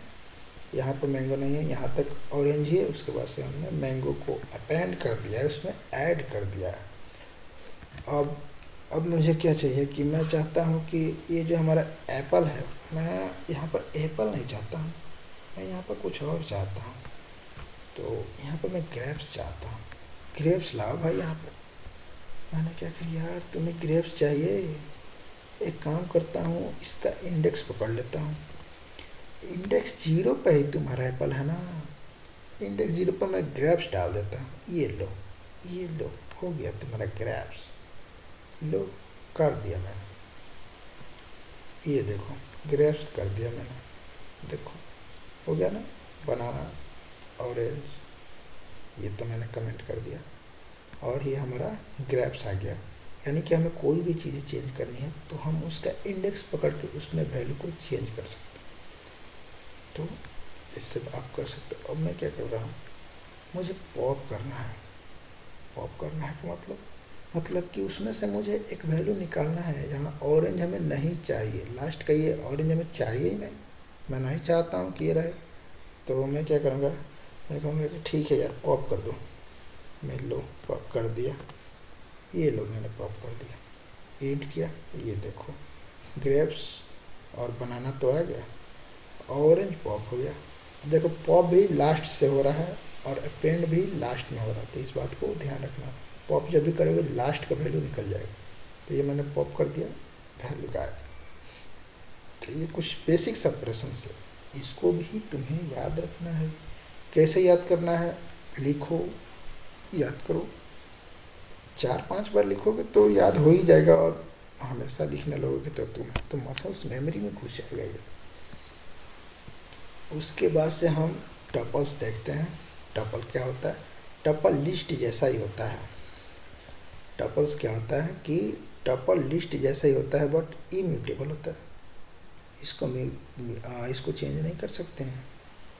यहाँ पर मैंगो नहीं है, यहाँ तक ऑरेंज ही है। उसके बाद से हमने मैंगो को अपेंड कर दिया है, उसमें ऐड कर दिया है। अब मुझे क्या चाहिए कि मैं चाहता हूँ कि ये जो हमारा एप्पल है, मैं यहाँ पर एप्पल नहीं चाहता हूँ, मैं यहाँ पर कुछ और चाहता हूँ। तो यहाँ पर मैं ग्रेप्स चाहता हूँ। ग्रेप्स लाओ भाई यहाँ पर। मैंने क्या किया यार, तुम्हें ग्रेप्स चाहिए? एक काम करता हूँ, इसका इंडेक्स पकड़ लेता हूँ। इंडेक्स जीरो पे ही तुम्हारा एप्पल है ना, इंडेक्स जीरो पर मैं ग्रेप्स डाल देता हूँ। ये लो, ये लो, हो गया तुम्हारा ग्रेप्स। लो, कर दिया मैंने, ये देखो ग्रेप्स कर दिया मैंने, देखो हो गया ना। बनाना, ऑरेंज, ये तो मैंने कमेंट कर दिया, और ये हमारा ग्रेप्स आ गया। यानी कि हमें कोई भी चीज़ चेंज करनी है तो हम उसका इंडेक्स पकड़ के उसमें वैल्यू को चेंज कर सकते हैं। तो इससे आप कर सकते हो। अब मैं क्या कर रहा हूँ, मुझे पॉप करना है। पॉप करना है का मतलब कि उसमें से मुझे एक वैल्यू निकालना है। जहाँ ऑरेंज हमें नहीं चाहिए, लास्ट का ये ऑरेंज हमें चाहिए ही नहीं, मैं नहीं चाहता हूँ कि ये रहे। तो मैं क्या करूँगा, मैं कहूँगा कि ठीक है यार पॉप कर दो। मैं लो पॉप कर दिया, ये लो मैंने पॉप कर दिया, प्रिंट किया, ये देखो ग्रेप्स और बनाना तो आ गया, ऑरेंज पॉप हो गया। देखो पॉप भी लास्ट से हो रहा है और अपेंड भी लास्ट में हो रहा है, तो इस बात को ध्यान रखना। पॉप जब भी करोगे लास्ट का वैल्यू निकल जाएगा। तो ये मैंने पॉप कर दिया, वैल्यू गायब। तो ये कुछ बेसिक ऑपरेशन है, इसको भी तुम्हें याद रखना है। कैसे याद करना है, लिखो, याद करो, 4-5 बार लिखोगे तो याद हो ही जाएगा, और हमेशा लिखने लगोगे तो तुम मसल्स मेमोरी में घुस जाएगा ये। उसके बाद से हम टपल्स देखते हैं। टपल क्या होता है, टपल लिस्ट जैसा ही होता है। टपल्स क्या होता है कि टपल लिस्ट जैसा ही होता है बट इम्यूटेबल होता है। इसको चेंज नहीं कर सकते हैं,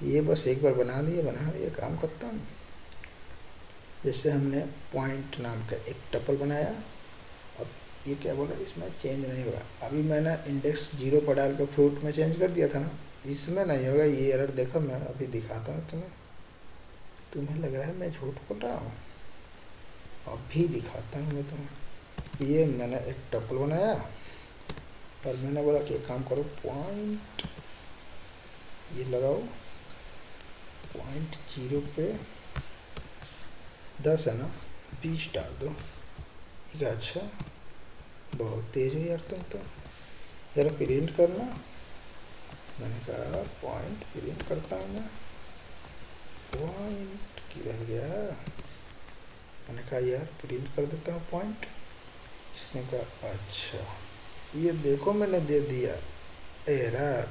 ये बस एक बार बना दिए काम खत्म। जैसे हमने पॉइंट नाम का एक टपल बनाया, अब ये क्या बोला, इसमें चेंज नहीं होगा। अभी मैंने इंडेक्स 0 पर डाल कर फ्रूट में चेंज कर दिया था ना, इसमें नहीं होगा। ये एरर देखो, मैं अभी दिखाता हूँ तुम्हें लग रहा है मैं झूठ बोल रहा हूँ, अभी दिखाता हूँ मैं तुम्हें। ये मैंने एक टपल बनाया और मैंने बोला कि एक काम करो, पॉइंट ये लगाओ, पॉइंट 0 पे 10 है ना, 20 डाल दो। ठीक है, अच्छा बहुत तेज है यार तुम तो, जरा प्रिंट करना। मैंने कहा पॉइंट प्रिंट करता हूँ मैं, पॉइंट किधर गया। मैंने कहा यार प्रिंट कर देता हूँ पॉइंट। इसने कहा अच्छा, ये देखो मैंने दे दिया error,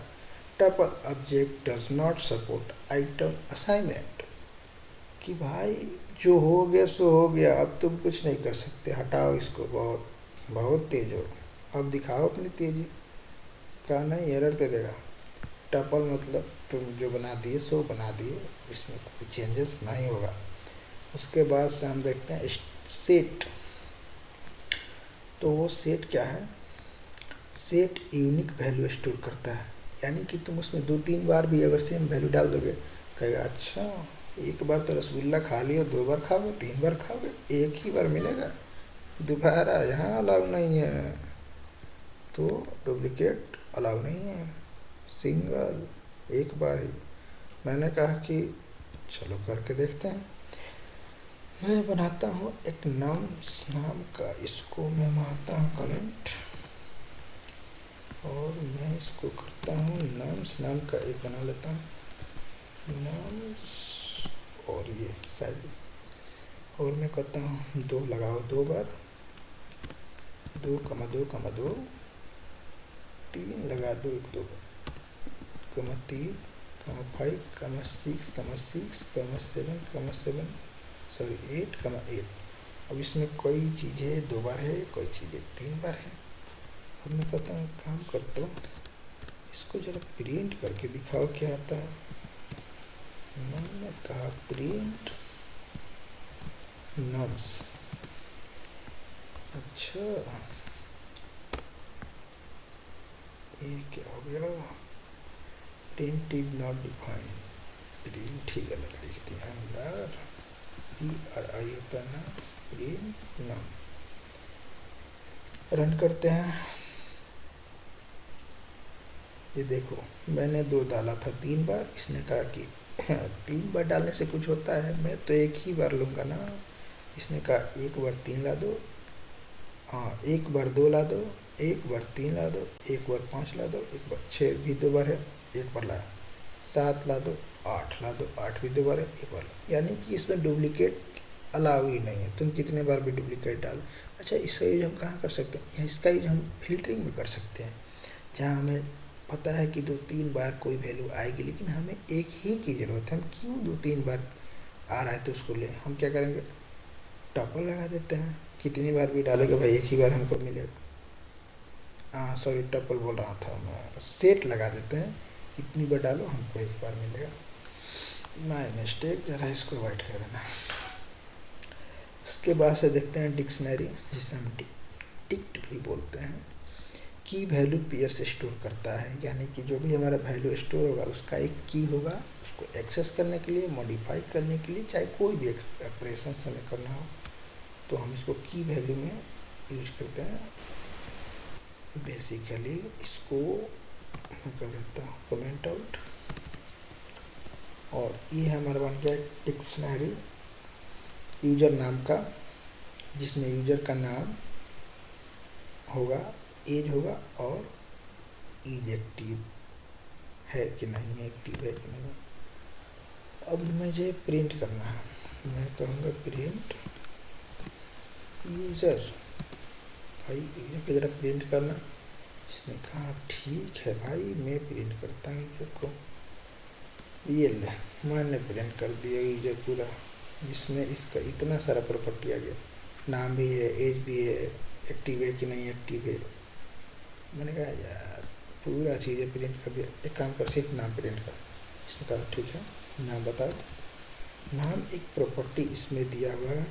tuple object does not support item assignment. कि भाई जो हो गया सो हो गया, अब तुम कुछ नहीं कर सकते, हटाओ इसको, बहुत बहुत तेज हो, अब दिखाओ अपनी तेजी। कहा नहीं, एरर दे देगा। टपल मतलब तुम जो बना दिए सो बना दिए, इसमें कोई चेंजेस नहीं होगा। उसके बाद से हम देखते हैं सेट। तो वो सेट क्या है, सेट यूनिक वैल्यू स्टोर करता है, यानी कि तुम उसमें 2-3 बार भी अगर सेम वैल्यू डाल दोगे, कहेगा अच्छा एक बार तो रसगुल्ला खा लियो, 2 बार खाओगे, 3 बार खाओगे, एक ही बार मिलेगा, दोबारा यहाँ अलाउ नहीं है। तो डुप्लीकेट अलाउ नहीं है, सिंगल एक बार ही। मैंने कहा कि चलो करके देखते हैं। मैं बनाता हूँ एक नम्स नाम का, इसको मैं मारता हूँ कमेंट और मैं इसको करता हूँ नम्स नाम का एक बना लेता हूँ, नम्स, और ये शायद, और मैं कहता हूँ 2 लगाओ 2 बार, 2,2,2, 3 लगा दो 1-2 बार, 3, 5, 6, 7, सॉरी 8,8। अब इसमें कोई चीज़ें 2 बार है, कोई चीज़ें 3 बार है। अब मैं कहता हूँ काम करता हूँ, इसको जरा प्रिंट करके दिखाओ क्या आता है। मैंने कहा प्रिंट नम्स, अच्छा ये क्या हो गया, print is not defined, print ही गलत लिख दिया यार, PRI होता है ना, प्रिंट नम। रन करते हैं, ये देखो मैंने 2 डाला था 3 बार, इसने कहा कि 3 बार डालने से कुछ होता है, मैं तो एक ही बार लूँगा ना। इसने कहा 1 बार 3 ला दो, हाँ 1 बार 2 ला दो, 1 बार 3 ला दो, 1 बार 5 ला दो, 1 बार 6 भी 2 बार है, 1 बार लाया, 7 ला दो, 8 ला दो, 8 भी 2 बार है, 1 बार ला। यानी कि इसमें डुप्लीकेट अलाउ ही नहीं है, तुम कितने बार भी डुप्लीकेट डालो। अच्छा इसका यूज हम कहाँ कर सकते हैं, इसका यूज हम फिल्टरिंग में कर सकते हैं, जहाँ हमें पता है कि 2-3 बार कोई वैल्यू आएगी, लेकिन हमें एक ही की ज़रूरत है, हम क्यों 2-3 बार आ रहा है तो उसको ले। हम क्या करेंगे, टपल लगा देते हैं, कितनी बार भी डालोगे भाई एक ही बार हमको मिलेगा। हाँ सॉरी टपल बोल रहा था मैं, सेट लगा देते हैं, कितनी बार डालो हमको एक बार मिलेगा। माय मिस्टेक, ज़रा इसको अवॉइड कर देना। उसके बाद से देखते हैं डिक्शनरी, जिसे हम टिक्ट भी बोलते हैं। की वैल्यू पेयर से स्टोर करता है, यानी कि जो भी हमारा वैल्यू स्टोर होगा उसका एक की होगा, उसको एक्सेस करने के लिए, मॉडिफाई करने के लिए, चाहे कोई भी ऑपरेशन हमें करना हो तो हम इसको की वैल्यू में यूज करते हैं। बेसिकली इसको मैं कर देता हूँ कमेंट आउट, और ये हमारा बन गया डिक्शनरी यूजर नाम का, जिसमें यूजर का नाम होगा, एज होगा, और इज एक्टिव है कि नहीं है, एक्टिव है कि नहीं। अब मुझे प्रिंट करना है, मैं कहूँगा प्रिंट यूज़र। भाई यूजर को ज़रा प्रिंट करना। इसने कहा ठीक है भाई, मैं प्रिंट करता हूँ यूजर को। ये ले, मैंने प्रिंट कर दिया यूजर पूरा, जिसमें इसका इतना सारा प्रॉपर्टी आ गया, नाम भी है, एज भी है, एक्टिव है कि नहीं एक्टिव है। मैंने कहा यार पूरा चीज़ें प्रिंट कर दिया, एक काम कर सिर्फ नाम प्रिंट कर। इसने कहा ठीक है, नाम बताओ। नाम एक प्रॉपर्टी इसमें दिया हुआ है,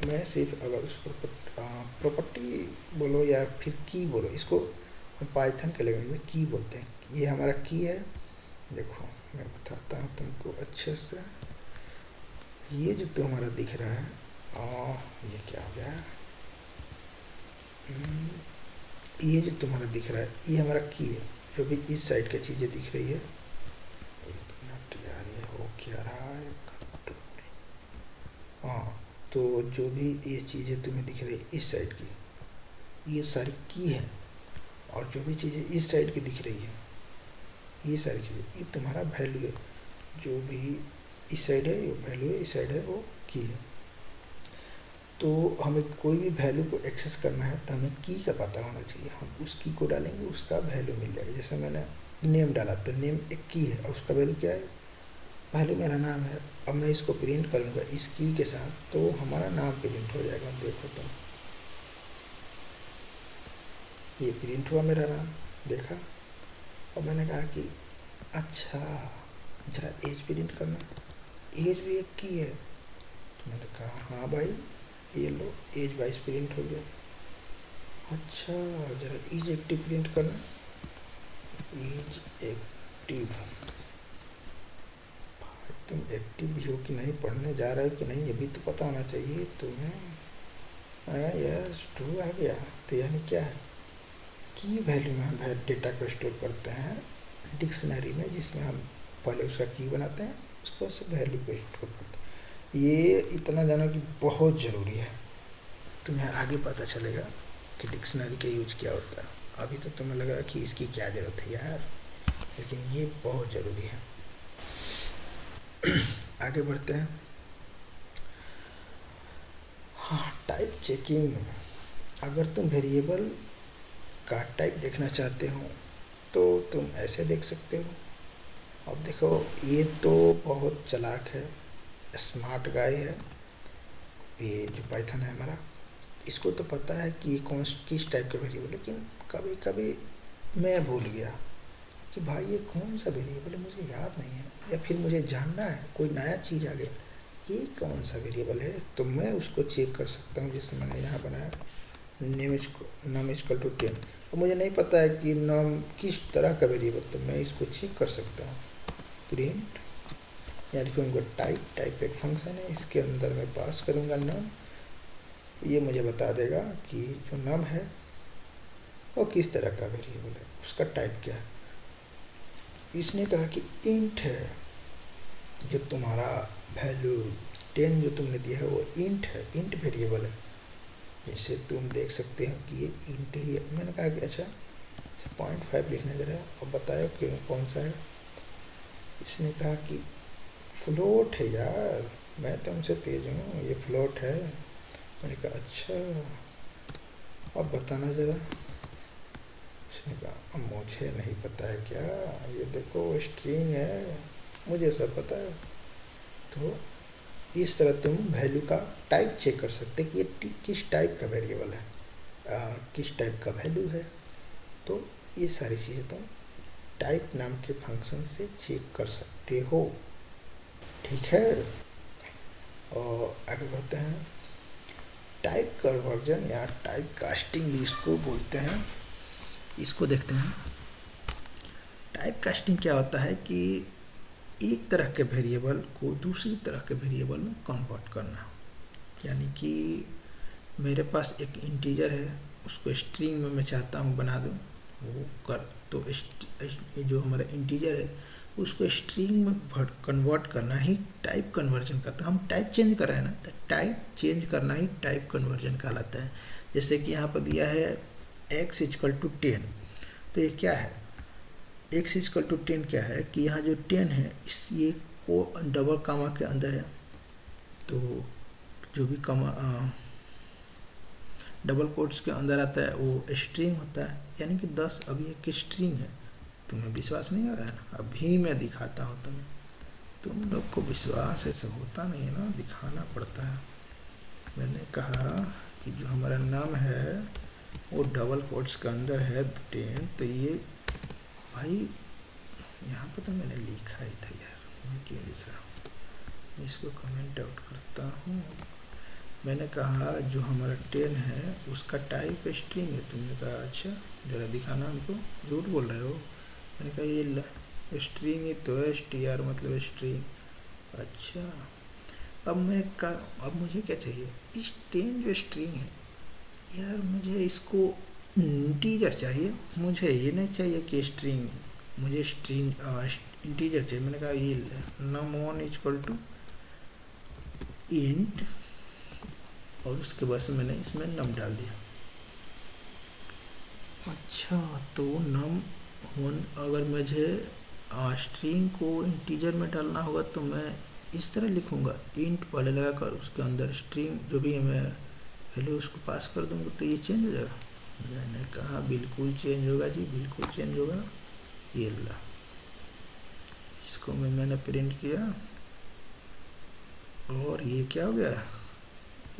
मैं सिर्फ अगर उस प्रॉपर्टी बोलो या फिर की बोलो, इसको हम पाइथन के लैंग्वेज में की बोलते हैं। ये हमारा की है। देखो मैं बताता हूँ तुमको अच्छे से। ये जो तुम्हारा दिख रहा है, ये क्या हो गया, ये जो तुम्हारा दिख रहा है ये हमारा की है। जो भी इस साइड की चीज़ें दिख रही है, एक मिनट यार ये हो क्या रहा है, हाँ, तो जो भी ये चीज़ें तुम्हें दिख रही है इस साइड की, ये सारी की है। और जो भी चीज़ें इस साइड की दिख रही है, ये सारी चीज़ें, ये तुम्हारा वैल्यू है। जो भी इस साइड है ये वैल्यू है, इस साइड है वो की है। तो हमें कोई भी वैल्यू को एक्सेस करना है तो हमें की का पता होना चाहिए। हम उस की को डालेंगे, उसका वैल्यू मिल जाएगा। जैसे मैंने नेम डाला तो नेम एक की है और उसका वैल्यू क्या है, वैल्यू मेरा नाम है। अब मैं इसको प्रिंट करूँगा इस की के साथ, तो हमारा नाम प्रिंट हो जाएगा। देखो तुम, ये प्रिंट हुआ मेरा नाम, देखा। और मैंने कहा कि अच्छा जरा एज प्रिंट करना, एज भी एक की है। तो मैंने कहा हाँ भाई, ये लो एज 22 प्रिंट हो गया। अच्छा जरा इज एक्टिव प्रिंट करना, इज एक्टिव। तुम एक्टिव भी हो कि नहीं, पढ़ने जा रहे हो कि नहीं, ये भी तो पता होना चाहिए तुम्हें। अरे यार ट्रू आ गया, तो यानी क्या है, की वैल्यू में हम डेटा को स्टोर करते हैं डिक्शनरी में, जिसमें हम पहले उसका की बनाते हैं, उसको से वैल्यू को स्टोर करते हैं। ये इतना जानो कि बहुत ज़रूरी है, तुम्हें आगे पता चलेगा कि डिक्शनरी का यूज क्या होता है। अभी तो तुम्हें लग रहा है कि इसकी क्या ज़रूरत है यार, लेकिन ये बहुत ज़रूरी है। आगे बढ़ते हैं। हाँ, टाइप चेकिंग। अगर तुम वेरिएबल का टाइप देखना चाहते हो तो तुम ऐसे देख सकते हो। अब देखो ये तो बहुत चालाक है, स्मार्ट गाय है। ये जो पाइथन है हमारा, इसको तो पता है कि ये कौन किस टाइप का वेरिएबल, लेकिन कभी कभी मैं भूल गया कि भाई ये कौन सा वेरिएबल है, मुझे याद नहीं है, या फिर मुझे जानना है, कोई नया चीज़ आ गया, ये कौन सा वेरिएबल है, तो मैं उसको चेक कर सकता हूँ। जैसे मैंने यहाँ बनाया नम इजकल टू 10, तो मुझे नहीं पता है कि नम किस तरह का वेरिएबल, तो मैं इसको चेक कर सकता हूँ। प्रिंट या लिखूँगा टाइप एक फंक्शन है, इसके अंदर मैं पास करूँगा नम। ये मुझे बता देगा कि जो नम है वो किस तरह का वेरिएबल है, उसका टाइप क्या है। इसने कहा कि इंट है, जो तुम्हारा वैल्यू 10 जो तुमने दिया है वो इंट है, इंट वेरिएबल है। जैसे तुम देख सकते हो कि ये इंट ही है। मैंने कहा कि अच्छा 0.5 लिखना जरा और बताओ कि कौन सा है। इसने कहा कि फ्लोट है यार, मैं तो उनसे तेज हूँ, ये फ्लोट है। मैंने कहा अच्छा अब बताना ज़रा। उसने कहा मुझे नहीं पता है क्या, ये देखो स्ट्रिंग है, मुझे सब पता है। तो इस तरह तुम वैल्यू का टाइप चेक कर सकते कि ये किस टाइप का वेरिएबल है, किस टाइप का वैल्यू है। तो ये सारी चीज़ें तुम टाइप नाम के फंक्शन से चेक कर सकते हो। ठीक है, और आगे बढ़ते हैं। टाइप कन्वर्जन या टाइप कास्टिंग भी इसको बोलते हैं, इसको देखते हैं। टाइप कास्टिंग क्या होता है कि एक तरह के वेरिएबल को दूसरी तरह के वेरिएबल में कन्वर्ट करना। यानी कि मेरे पास एक इंटीजर है उसको स्ट्रिंग में मैं चाहता हूँ बना दूँ, वो कर तो जो हमारा इंटीजर है उसको स्ट्रिंग में कन्वर्ट करना ही टाइप कन्वर्जन का। तो हम टाइप चेंज कर रहे हैं ना, तो टाइप चेंज करना ही टाइप कन्वर्जन कहलाता है। जैसे कि यहाँ पर दिया है x इक्वल टू 10, तो ये क्या है, x इक्वल टू 10 क्या है कि यहाँ जो 10 है इस ये को डबल कामा के अंदर है, तो जो भी कामा डबल कोट्स के अंदर आता है वो स्ट्रिंग होता है, यानी कि 10 अभी एक स्ट्रिंग है। तुम्हें विश्वास नहीं हो रहा है ना, अभी मैं दिखाता हूँ तुम्हें। तुम लोग को विश्वास ऐसे होता नहीं है ना, दिखाना पड़ता है। मैंने कहा कि जो हमारा नाम है वो डबल कोट्स के अंदर है 10, तो ये भाई यहाँ पर तो मैंने लिखा ही था यार, मैं क्यों लिख रहा हूँ, मैं इसको कमेंट आउट करता हूँ। मैंने कहा जो हमारा 10 है उसका टाइप स्ट्रिंग है। तुमने कहा अच्छा ज़रा दिखाना हमको, झूठ बोल रहे हो। मैंने कहा ये स्ट्रिंग ही तो है, str मतलब स्ट्रिंग। अच्छा अब मुझे क्या चाहिए, इस 10 जो स्ट्रिंग है यार, मुझे इसको इंटीजर चाहिए, मुझे ये नहीं चाहिए कि स्ट्रिंग, मुझे स्ट्रिंग इंटीजर चाहिए। मैंने कहा ये num1 इक्वल टू इंट, और उसके बाद से मैंने इसमें नम डाल दिया। अच्छा तो num1 अगर मुझे स्ट्रिंग को इंटीजर में डालना होगा तो मैं इस तरह लिखूंगा, इंट पहले लगाकर उसके अंदर स्ट्रिंग जो भी मैं वैल्यू उसको पास कर दूंगा, तो ये चेंज हो जाएगा। मैंने कहा बिल्कुल चेंज होगा जी, बिल्कुल चेंज होगा। ये ला, इसको मैंने प्रिंट किया और ये क्या हो गया,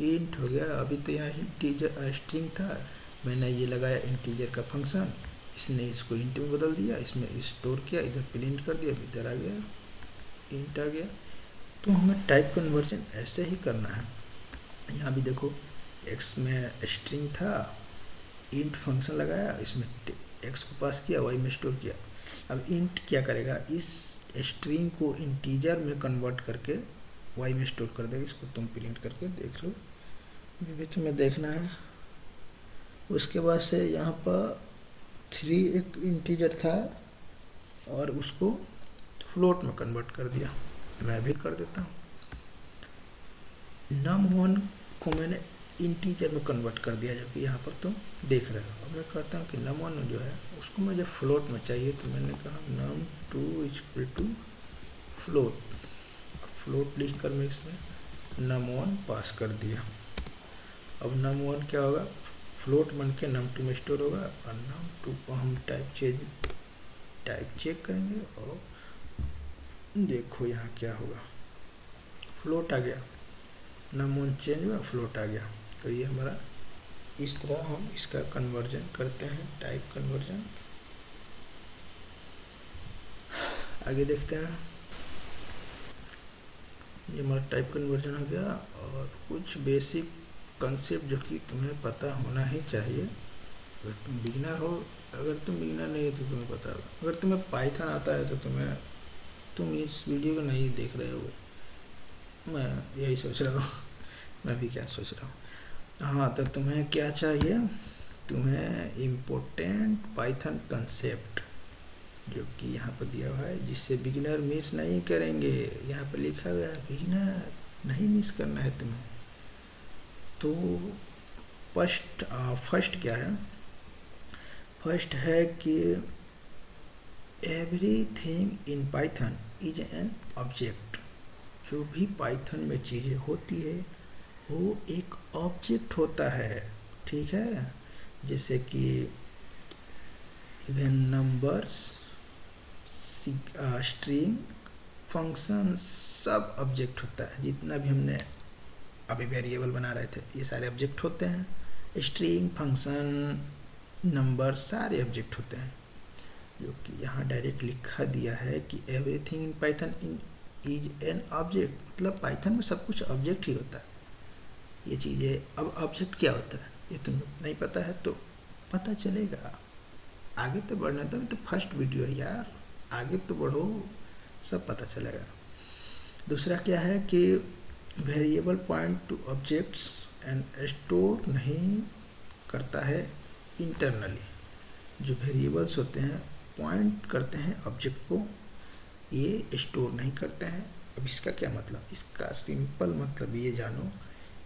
इंट हो गया। अभी तो यहाँ इंटीजर स्ट्रिंग था, मैंने ये लगाया इंटीजर का फंक्शन, इसने इसको इंट में बदल दिया, इसमें स्टोर किया, इधर प्रिंट कर दिया, इधर आ गया इंट आ गया। तो हमें टाइप कन्वर्जन ऐसे ही करना है। यहाँ भी देखो x में स्ट्रिंग था, इंट फंक्शन लगाया, इसमें x को पास किया, y में स्टोर किया। अब इंट क्या करेगा, इस स्ट्रिंग को इंटीजर में कन्वर्ट करके y में स्टोर कर देगा। इसको तुम प्रिंट करके देख लो, ये भी तुम्हें देखना है। उसके बाद से यहाँ पर 3 एक इंटीजर था और उसको फ्लोट में कन्वर्ट कर दिया। मैं भी कर देता हूँ, num1 को मैंने इंटीजर में कन्वर्ट कर दिया, जो कि यहाँ पर तुम देख रहे हो। अब मैं कहता हूँ कि num1 जो है उसको मुझे फ्लोट में चाहिए, तो मैंने कहा num2 equal to float, float लिख कर मैं इसमें num1 पास कर दिया। अब num1 क्या होगा, फ्लोट बन के num2 में स्टोर होगा, और num2 को हम टाइप चेक करेंगे और देखो यहाँ क्या होगा, फ्लोट आ गया, num1 चेंज हुआ, फ्लोट आ गया। तो ये हमारा इस तरह हम इसका कन्वर्जन करते हैं, टाइप कन्वर्जन। आगे देखते हैं, ये हमारा टाइप कन्वर्जन हो गया। और कुछ बेसिक कंसेप्ट जो कि तुम्हें पता होना ही चाहिए, अगर तुम बिगिनर हो। अगर तुम बिगिनर नहीं हो तो तुम्हें पता होगा, अगर तुम्हें पाइथन आता है तो तुम इस वीडियो को नहीं देख रहे हो। मैं यही सोच रहा हूँ मैं भी क्या सोच रहा हूँ। हाँ, तो तुम्हें क्या चाहिए, तुम्हें इम्पोर्टेंट पाइथन कंसेप्ट जो कि यहाँ पर दिया हुआ है, जिससे बिगिनर मिस नहीं करेंगे। यहाँ पर लिखा हुआ है बिगिनर नहीं मिस करना है तुम्हें। तो फर्स्ट क्या है, फर्स्ट है कि everything in Python is an object. जो भी पाइथन में चीज़ें होती है वो एक ऑब्जेक्ट होता है, ठीक है। जैसे कि इवन नंबर्स, स्ट्रिंग, फंक्शन, सब ऑब्जेक्ट होता है। जितना भी हमने अभी वेरिएबल बना रहे थे ये सारे ऑब्जेक्ट होते हैं। स्ट्रिंग, फंक्शन, नंबर सारे ऑब्जेक्ट होते हैं। जो कि यहाँ डायरेक्ट लिखा दिया है कि everything in Python is an object, मतलब पाइथन में सब कुछ ऑब्जेक्ट ही होता है। ये चीज़ें, अब ऑब्जेक्ट क्या होता है ये तुम्हें नहीं पता है तो पता चलेगा आगे। तो बढ़ना तो फर्स्ट वीडियो है यार, आगे तो बढ़ो, सब पता चलेगा। दूसरा क्या है कि variable point two objects and store नहीं करता है इंटरनली। जो वेरिएबल्स होते हैं पॉइंट करते हैं ऑब्जेक्ट को, ये स्टोर नहीं करते हैं। अब इसका क्या मतलब, इसका सिंपल मतलब ये जानो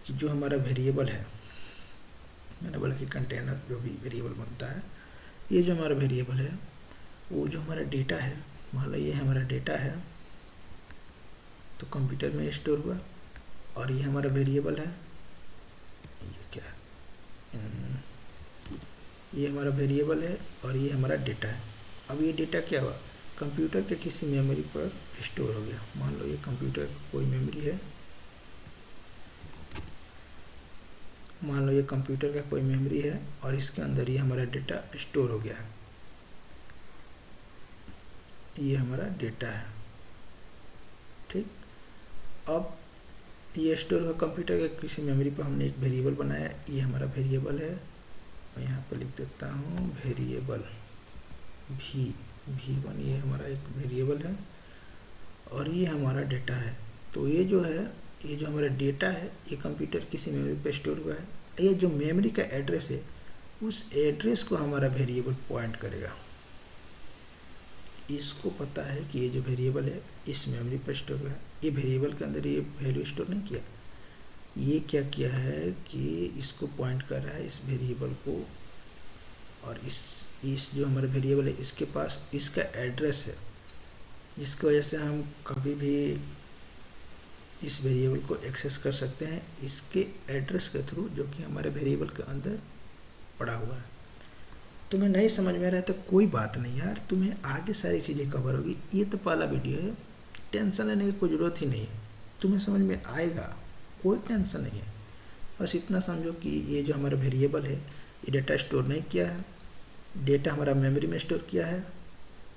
कि जो हमारा वेरिएबल है, मैंने बोला कि कंटेनर जो भी वेरिएबल बनता है, ये जो हमारा वेरिएबल है वो जो हमारा डेटा है, मान लो ये हमारा डेटा है तो कंप्यूटर में स्टोर हुआ, और ये हमारा वेरिएबल है, ये क्या है, ये हमारा वेरिएबल है और ये हमारा डेटा है। अब ये डेटा क्या हुआ, कंप्यूटर के किसी मेमोरी पर स्टोर हो गया। मान लो ये कंप्यूटर कोई मेमोरी है, मान लो ये कंप्यूटर का कोई मेमोरी है और इसके अंदर ये हमारा डेटा स्टोर हो गया है, ये हमारा डेटा है। ठीक, अब ये स्टोर हुआ कंप्यूटर के किसी मेमोरी पर, हमने एक वेरिएबल बनाया, ये हमारा वेरिएबल है, और यहाँ पर लिख देता हूँ वेरिएबल v1, ये हमारा एक वेरिएबल है और ये हमारा डेटा है। तो ये जो है, ये जो हमारा डेटा है ये कंप्यूटर किसी मेमोरी पे स्टोर हुआ है। ये जो मेमोरी का एड्रेस है उस एड्रेस को हमारा वेरिएबल पॉइंट करेगा। इसको पता है कि ये जो वेरिएबल है इस मेमोरी पर स्टोर हुआ है, ये वेरिएबल के अंदर ये वैल्यू स्टोर नहीं किया, ये क्या किया है कि इसको पॉइंट कर रहा है इस वेरिएबल को, और इस जो हमारा वेरिएबल है इसके पास इसका एड्रेस है, जिसकी वजह से हम कभी भी इस वेरिएबल को एक्सेस कर सकते हैं इसके एड्रेस के थ्रू, जो कि हमारे वेरिएबल के अंदर पड़ा हुआ है। तुम्हें नहीं समझ में आ रहा है तो कोई बात नहीं यार, तुम्हें आगे सारी चीज़ें कवर होगी। ये तो पहला वीडियो है, टेंशन लेने की कोई ज़रूरत ही नहीं है, तुम्हें समझ में आएगा, कोई टेंशन नहीं है। बस इतना समझो कि ये जो हमारा वेरिएबल है ये डेटा स्टोर नहीं किया है, डेटा हमारा मेमोरी में स्टोर किया है,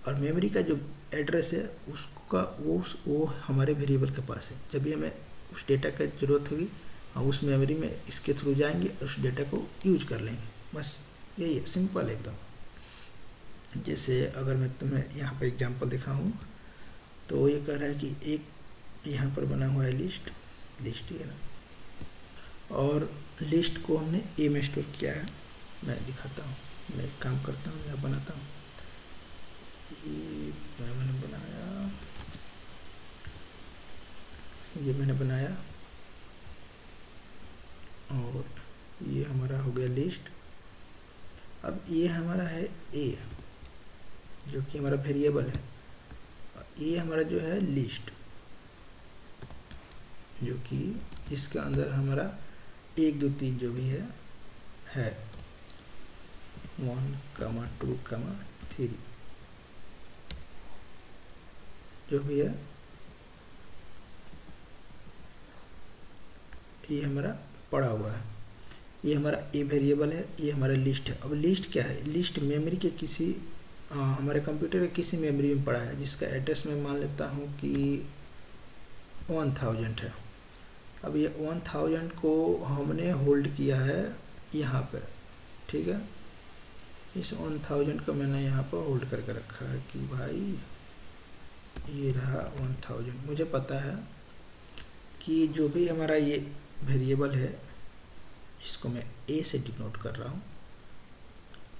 और मेमोरी का जो एड्रेस है उसका वो हमारे वेरिएबल के पास है। जब भी हमें उस डेटा की ज़रूरत होगी हम उस मेमोरी में इसके थ्रू जाएंगे और उस डेटा को यूज कर लेंगे, बस यही है, सिंपल एकदम। जैसे अगर मैं तुम्हें यहाँ पर एग्जांपल दिखाऊँ तो ये कह रहा है कि एक यहाँ पर बना हुआ है लिस्ट ही है ना, और लिस्ट को हमने ए में स्टोर किया है। मैं दिखाता हूँ, मैं एक काम करता हूँ, यहाँ बनाता हूँ, ये मैंने बनाया और ये हमारा हो गया लिस्ट। अब ये हमारा है ए, जो कि हमारा वेरिएबल है, ये हमारा जो है लिस्ट, जो कि इसके अंदर हमारा 1 2 3 जो भी है 1 2 3 जो भी है, ये हमारा पड़ा हुआ है। ये हमारा ए वेरिएबल है, ये हमारा लिस्ट है। अब लिस्ट क्या है, लिस्ट मेमोरी के किसी हमारे कंप्यूटर के किसी मेमोरी में पड़ा है, जिसका एड्रेस मैं मान लेता हूँ कि 1000 है। अब ये 1000 को हमने होल्ड किया है यहाँ पे, ठीक है, इस 1000 को मैंने यहाँ पर होल्ड करके रखा है कि भाई ये रहा 1000। मुझे पता है कि जो भी हमारा ये वेरिएबल है, इसको मैं ए से डिनोट कर रहा हूँ,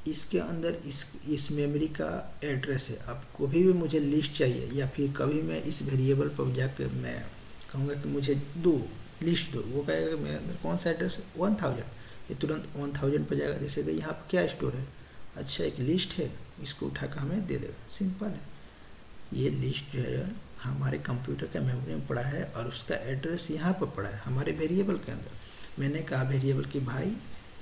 इसके अंदर इस मेमोरी का एड्रेस है। अब कभी भी मुझे लिस्ट चाहिए या फिर कभी मैं इस वेरिएबल पर जाकर मैं कहूँगा कि मुझे लिस्ट दो, वो कहेगा मेरे अंदर कौन सा एड्रेस है 1000, ये तुरंत 1000 पर जाएगा, देखेगा यहाँ पर क्या स्टोर है, अच्छा एक लिस्ट है, इसको उठाकर हमें दे देगा। सिंपल है, ये लिस्ट जो है हमारे कंप्यूटर के मेमोरी में पड़ा है और उसका एड्रेस यहाँ पर पड़ा है हमारे वेरिएबल के अंदर। मैंने कहा वेरिएबल कि भाई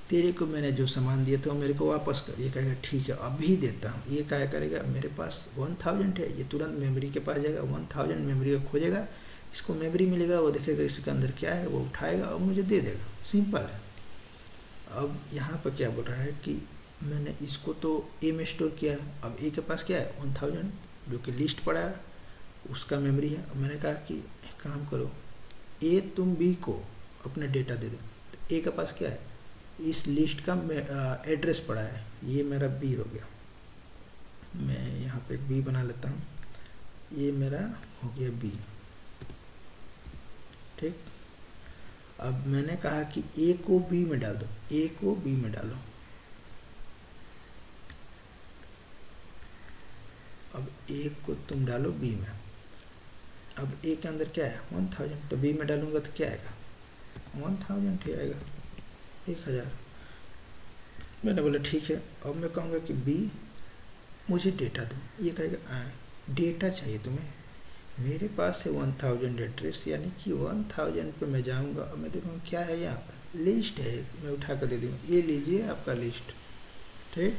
तेरे को मैंने जो सामान दिया था वो मेरे को वापस कर, ये कहेगा ठीक है अभी देता हूँ। ये क्या करेगा, मेरे पास 1000 है, ये तुरंत मेमोरी के पास जाएगा, 1000 मेमोरी को खोजेगा, इसको मेमोरी मिलेगा, वो देखेगा इसके अंदर क्या है, वो उठाएगा और मुझे दे देगा। सिंपल है। अब यहाँ पर क्या बोल रहा है कि मैंने इसको तो ए में स्टोर किया है, अब ए के पास क्या है 1000 जो कि लिस्ट पड़ा है, उसका मेमोरी है। मैंने कहा कि एक काम करो, ए तुम बी को अपने डेटा दे दो। तो ए के पास क्या है, इस लिस्ट का एड्रेस पड़ा है, ये मेरा बी हो गया। मैं यहाँ पे एक बी बना लेता हूँ, ये मेरा हो गया बी, ठीक। अब मैंने कहा कि ए को बी में डाल दो, ए को बी में डालो, अब ए को तुम डालो बी में। अब ए के अंदर क्या है 1000, तो बी में डालूंगा तो क्या आएगा 1000 ही आएगा, 1000। मैंने बोला ठीक है। अब मैं कहूँगा कि बी मुझे डेटा दो, ये कहेगा डेटा चाहिए तुम्हें, मेरे पास है 1000 एड्रेस, यानी कि 1000 पे मैं जाऊँगा। अब मैं देखूँगा क्या है यहाँ पर, लिस्ट है, मैं उठा कर दे दूँगा, ये लीजिए आपका लिस्ट। ठीक,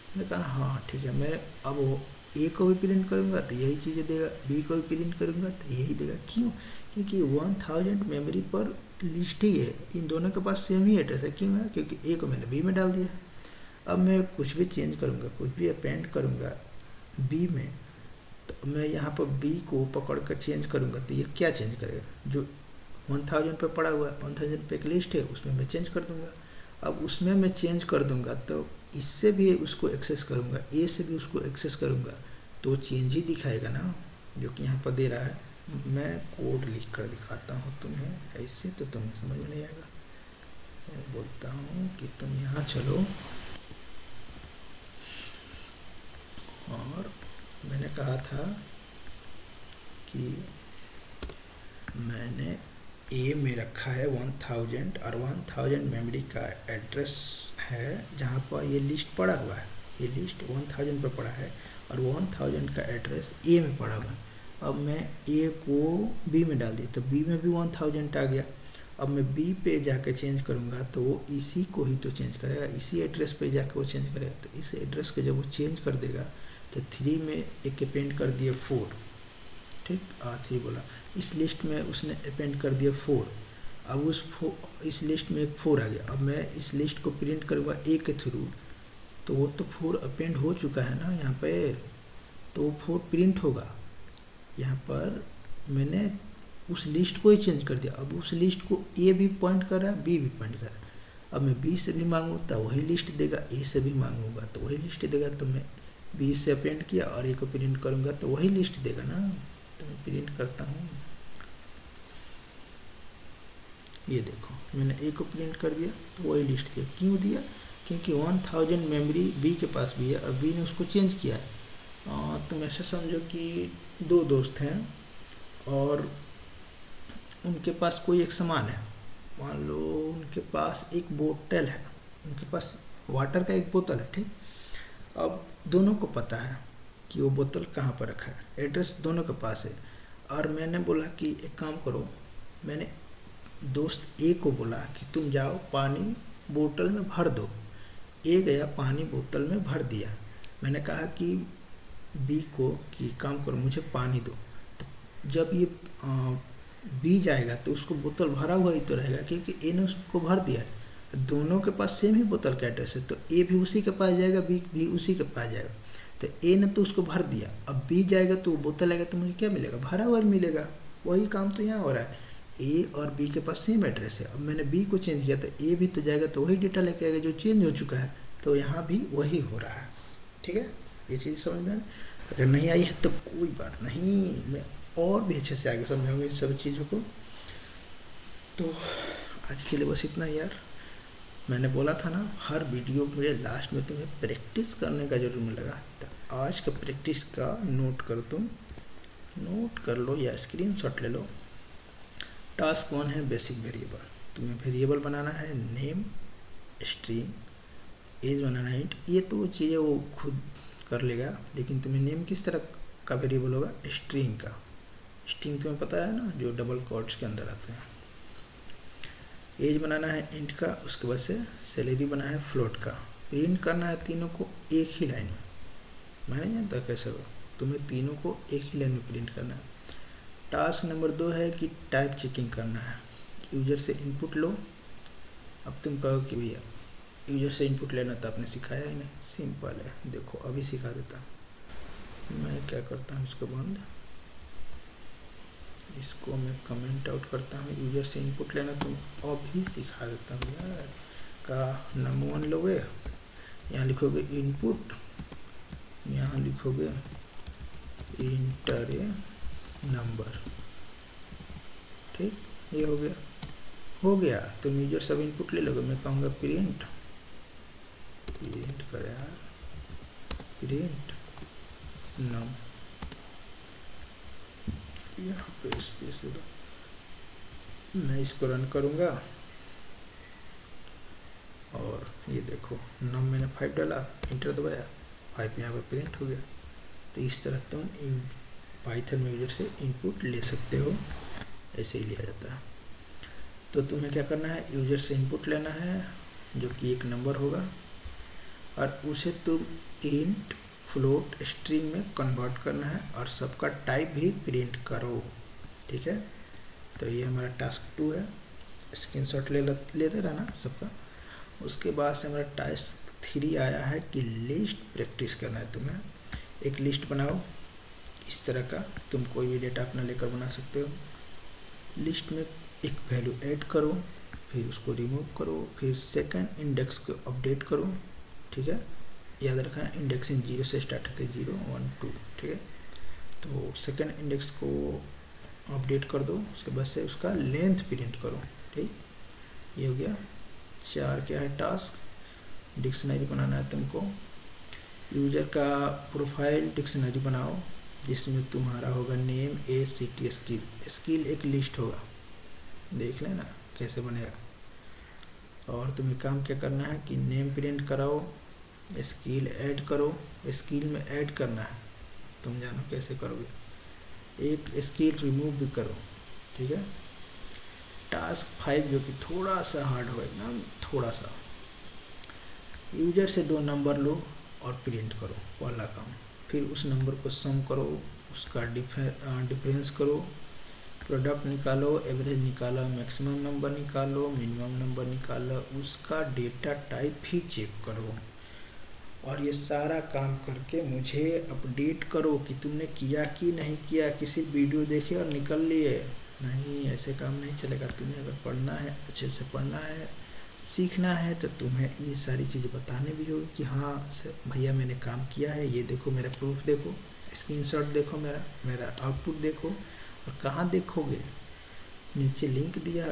मैंने कहा हाँ ठीक है। मैं अब वो ए को भी प्रिंट करूँगा तो यही चीज़ें देगा, बी को भी प्रिंट करूँगा तो यही देगा। क्यों? क्योंकि 1000 मेमोरी पर लिस्ट ही है, इन दोनों के पास सेम ही एड्रेस है। क्यों है? क्योंकि ए को मैंने बी में डाल दिया। अब मैं कुछ भी चेंज करूँगा, कुछ भी अपेंड करूँगा बी में, तो मैं यहाँ पर बी को पकड़ कर चेंज करूँगा तो ये क्या चेंज करेगा, जो 1000 पे पड़ा हुआ है, 1000 पे एक लिस्ट है, उसमें मैं चेंज कर दूँगा। अब उसमें मैं चेंज कर दूँगा तो इससे भी उसको एक्सेस करूँगा, ए से भी उसको एक्सेस करूँगा, तो चेंज ही दिखाएगा ना, जो कि यहाँ पर दे रहा है। मैं कोड लिख कर दिखाता हूँ तुम्हें, ऐसे तो तुम्हें समझ में नहीं आएगा। मैं बोलता हूँ कि तुम यहाँ चलो, और मैंने कहा था कि मैंने ए में रखा है 1000, और 1000 मेमोरी का एड्रेस है जहाँ पर ये लिस्ट पड़ा हुआ है, ये लिस्ट 1000 पर पड़ा है और 1000 का एड्रेस ए में पड़ा हुआ है। अब मैं ए को बी में डाल दिया तो बी में भी 1000 आ गया। अब मैं बी पे जाके चेंज करूँगा तो वो इसी को ही तो चेंज करेगा, इसी एड्रेस पे जाके वो चेंज करेगा। तो इस एड्रेस को जब वो चेंज कर देगा तो 3 में एक अपेंड कर दिया 4, ठीक, 3 बोला। इस लिस्ट में उसने अपेंड कर दिया 4। अब इस लिस्ट में एक 4 आ गया। अब मैं इस लिस्ट को प्रिंट करूँगा ए के थ्रू, तो वो तो 4 अपेंड हो चुका है ना यहाँ पे, तो वो 4 प्रिंट होगा। यहाँ पर मैंने उस लिस्ट को ही चेंज कर दिया। अब उस लिस्ट को ए भी पॉइंट कर रहा है, बी भी पॉइंट कर रहा है। अब मैं बी से भी मांगूँ तो वही लिस्ट देगा, ए से भी मांगूंगा तो वही लिस्ट देगा। तो मैं बी से अपेंड किया और ए को प्रिंट करूँगा तो वही लिस्ट देगा ना। तो मैं प्रिंट करता हूँ, ये देखो मैंने ए को प्रिंट कर दिया तो वही लिस्ट दिया। क्यों दिया? क्योंकि 1000 मेमोरी बी के पास भी है और बी ने उसको चेंज किया है। तुम ऐसे समझो कि 2 दोस्त हैं और उनके पास कोई एक सामान है। मान लो उनके पास एक बोतल है, उनके पास वाटर का एक बोतल है, ठीक। अब दोनों को पता है कि वो बोतल कहाँ पर रखा है, एड्रेस दोनों के पास है। और मैंने बोला कि एक काम करो, मैंने दोस्त ए को बोला कि तुम जाओ पानी बोतल में भर दो। ए गया पानी बोतल में भर दिया। मैंने कहा कि बी को कि काम करो मुझे पानी दो। तो जब ये बी जाएगा तो उसको बोतल भरा हुआ ही तो रहेगा, क्योंकि ए ने उसको भर दिया है। दोनों के पास सेम ही बोतल का एड्रेस है, तो ए भी उसी के पास जाएगा, बी भी उसी के पास जाएगा। तो ए ने तो उसको भर दिया, अब बी जाएगा तो वो बोतल आएगा तो मुझे क्या मिलेगा, भरा हुआ मिलेगा। वही काम तो यहाँ हो रहा है, ए और बी के पास सेम एड्रेस है। अब मैंने बी को चेंज किया तो ए भी तो जाएगा तो वही डेटा लेके आएगा जो चेंज हो चुका है। तो यहाँ भी वही हो रहा है, ठीक है। ये चीज़ समझ में अगर नहीं आई है तो कोई बात नहीं, मैं और भी अच्छे से आगे समझाऊंगा इन सब चीज़ों को। तो आज के लिए बस इतना यार। मैंने बोला था ना हर वीडियो में लास्ट में तुम्हें प्रैक्टिस करने का जरूर मिलेगा। तो आज का प्रैक्टिस का नोट करो, तुम नोट कर लो या स्क्रीनशॉट ले लो। टास्क 1 है बेसिक वेरिएबल। तुम्हें वेरिएबल बनाना है नेम, स्ट्रिंग, एज बनाना है। ये तो चीज़ें वो खुद कर लेगा, लेकिन तुम्हें नेम किस तरह का वेरिएबल होगा, स्ट्रिंग का। स्ट्रिंग तुम्हें पता है ना, जो डबल कोट्स के अंदर आते हैं। एज बनाना है इंट का, उसके बाद से सैलरी बना है फ्लोट का। प्रिंट करना है तीनों को एक ही लाइन में। मैं नहीं जानता कैसे हो, तुम्हें तीनों को एक ही लाइन में प्रिंट करना है। टास्क नंबर 2 है कि टाइप चेकिंग करना है। यूजर से इनपुट लो। अब तुम कहो कि भैया यूजर से इनपुट लेना तो आपने सिखाया ही नहीं, सिंपल है, देखो अभी सिखा देता हूँ। मैं क्या करता हूँ, इसको बंद, इसको मैं कमेंट आउट करता हूँ। यूजर से इनपुट लेना तुम अभी सिखा देता हूँ यार। का नंबर 1 लोगे, यहाँ लिखोगे इनपुट, यहाँ लिखोगे इंटर ए नंबर, ठीक। ये हो गया। तुम यूजर सब इनपुट ले लोगे। मैं कहूँगा प्रिंट कर यार, प्रिंट नम, यहाँ पे स्पेस दे दो, मैं इसको रन करूँगा और ये देखो नम मैंने 5 डाला, इंटर दबाया, 5 यहाँ पर प्रिंट हो गया। तो इस तरह तुम पाइथन में यूजर से इनपुट ले सकते हो, ऐसे ही लिया जाता है। तो तुम्हें क्या करना है, यूजर से इनपुट लेना है जो कि एक नंबर होगा और उसे तुम इंट, फ्लोट, स्ट्रिंग में कन्वर्ट करना है और सबका टाइप भी प्रिंट करो, ठीक है। तो ये हमारा टास्क 2 है, स्क्रीनशॉट लेते रहना सबका। उसके बाद से हमारा टास्क 3 आया है कि लिस्ट प्रैक्टिस करना है तुम्हें। एक लिस्ट बनाओ इस तरह का, तुम कोई भी डेटा अपना लेकर बना सकते हो। लिस्ट में एक वैल्यू ऐड करो, फिर उसको रिमूव करो, फिर सेकंड इंडेक्स को अपडेट करो, ठीक है। याद रखना इंडेक्सिंग 0 से स्टार्ट होते हैं, 0 1 2, ठीक है। तो सेकंड इंडेक्स को अपडेट कर दो, उसके बाद से उसका लेंथ प्रिंट करो, ठीक। ये हो गया। 4 क्या है टास्क, डिक्शनरी बनाना है तुमको। यूजर का प्रोफाइल डिक्शनरी बनाओ जिसमें तुम्हारा होगा name, age, city, skill. Skill एक लिस्ट होगा, देख लेना कैसे बनेगा। और तुम्हें काम क्या करना है कि नेम प्रिंट कराओ, स्किल ऐड करो। स्किल में ऐड करना है, तुम जानो कैसे करोगे। एक स्किल रिमूव भी करो, ठीक है। टास्क 5 जो कि थोड़ा सा हार्ड होगा, एकदम थोड़ा सा, यूजर से 2 नंबर लो और प्रिंट करो, पहला काम। फिर उस नंबर को सम करो, उसका डिफरेंस करो, प्रोडक्ट निकालो, एवरेज निकालो, मैक्सिमम नंबर निकालो, मिनिमम नंबर निकालो, उसका डेटा टाइप भी चेक करो। और ये सारा काम करके मुझे अपडेट करो कि तुमने किया कि नहीं किया। किसी वीडियो देखे और निकल लिए, नहीं, ऐसे काम नहीं चलेगा। तुम्हें अगर पढ़ना है, अच्छे से पढ़ना है, सीखना है, तो तुम्हें ये सारी चीज़ें बताने भी होगी कि हाँ भैया मैंने काम किया है, ये देखो मेरा प्रूफ देखो, स्क्रीनशॉट देखो, मेरा आउटपुट देखो। और कहाँ देखोगे, नीचे लिंक दिया,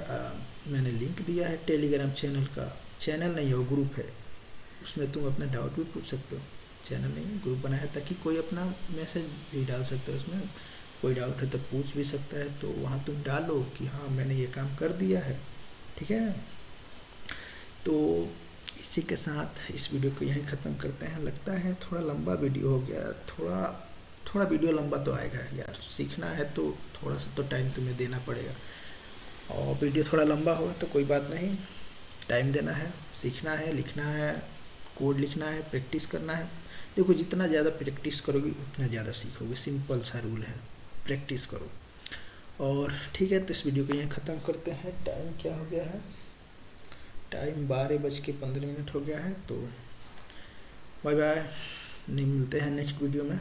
मैंने लिंक दिया है टेलीग्राम चैनल का। चैनल नहीं है, वो ग्रुप है, उसमें तुम अपना डाउट भी पूछ सकते हो। चैनल नहीं है, ग्रुप बनाया है ताकि कोई अपना मैसेज भी डाल सकते हो, उसमें कोई डाउट है तो पूछ भी सकता है। तो वहाँ तुम डालो कि हाँ मैंने ये काम कर दिया है, ठीक है। तो इसी के साथ इस वीडियो को यहीं ख़त्म करते हैं। लगता है थोड़ा लंबा वीडियो हो गया, थोड़ा वीडियो लंबा तो आएगा यार, सीखना है तो थोड़ा सा तो टाइम तुम्हें देना पड़ेगा। और वीडियो थोड़ा लंबा होगा तो कोई बात नहीं, टाइम देना है, सीखना है, लिखना है, कोड लिखना है, प्रैक्टिस करना है। देखो जितना ज़्यादा प्रैक्टिस करोगे उतना ज़्यादा सीखोगे, सिंपल सा रूल है, प्रैक्टिस करो। और ठीक है, तो इस वीडियो को यहीं ख़त्म करते हैं। टाइम क्या हो गया है, टाइम 12:15 हो गया है। तो बाय बाय, नहीं मिलते हैं नेक्स्ट वीडियो में।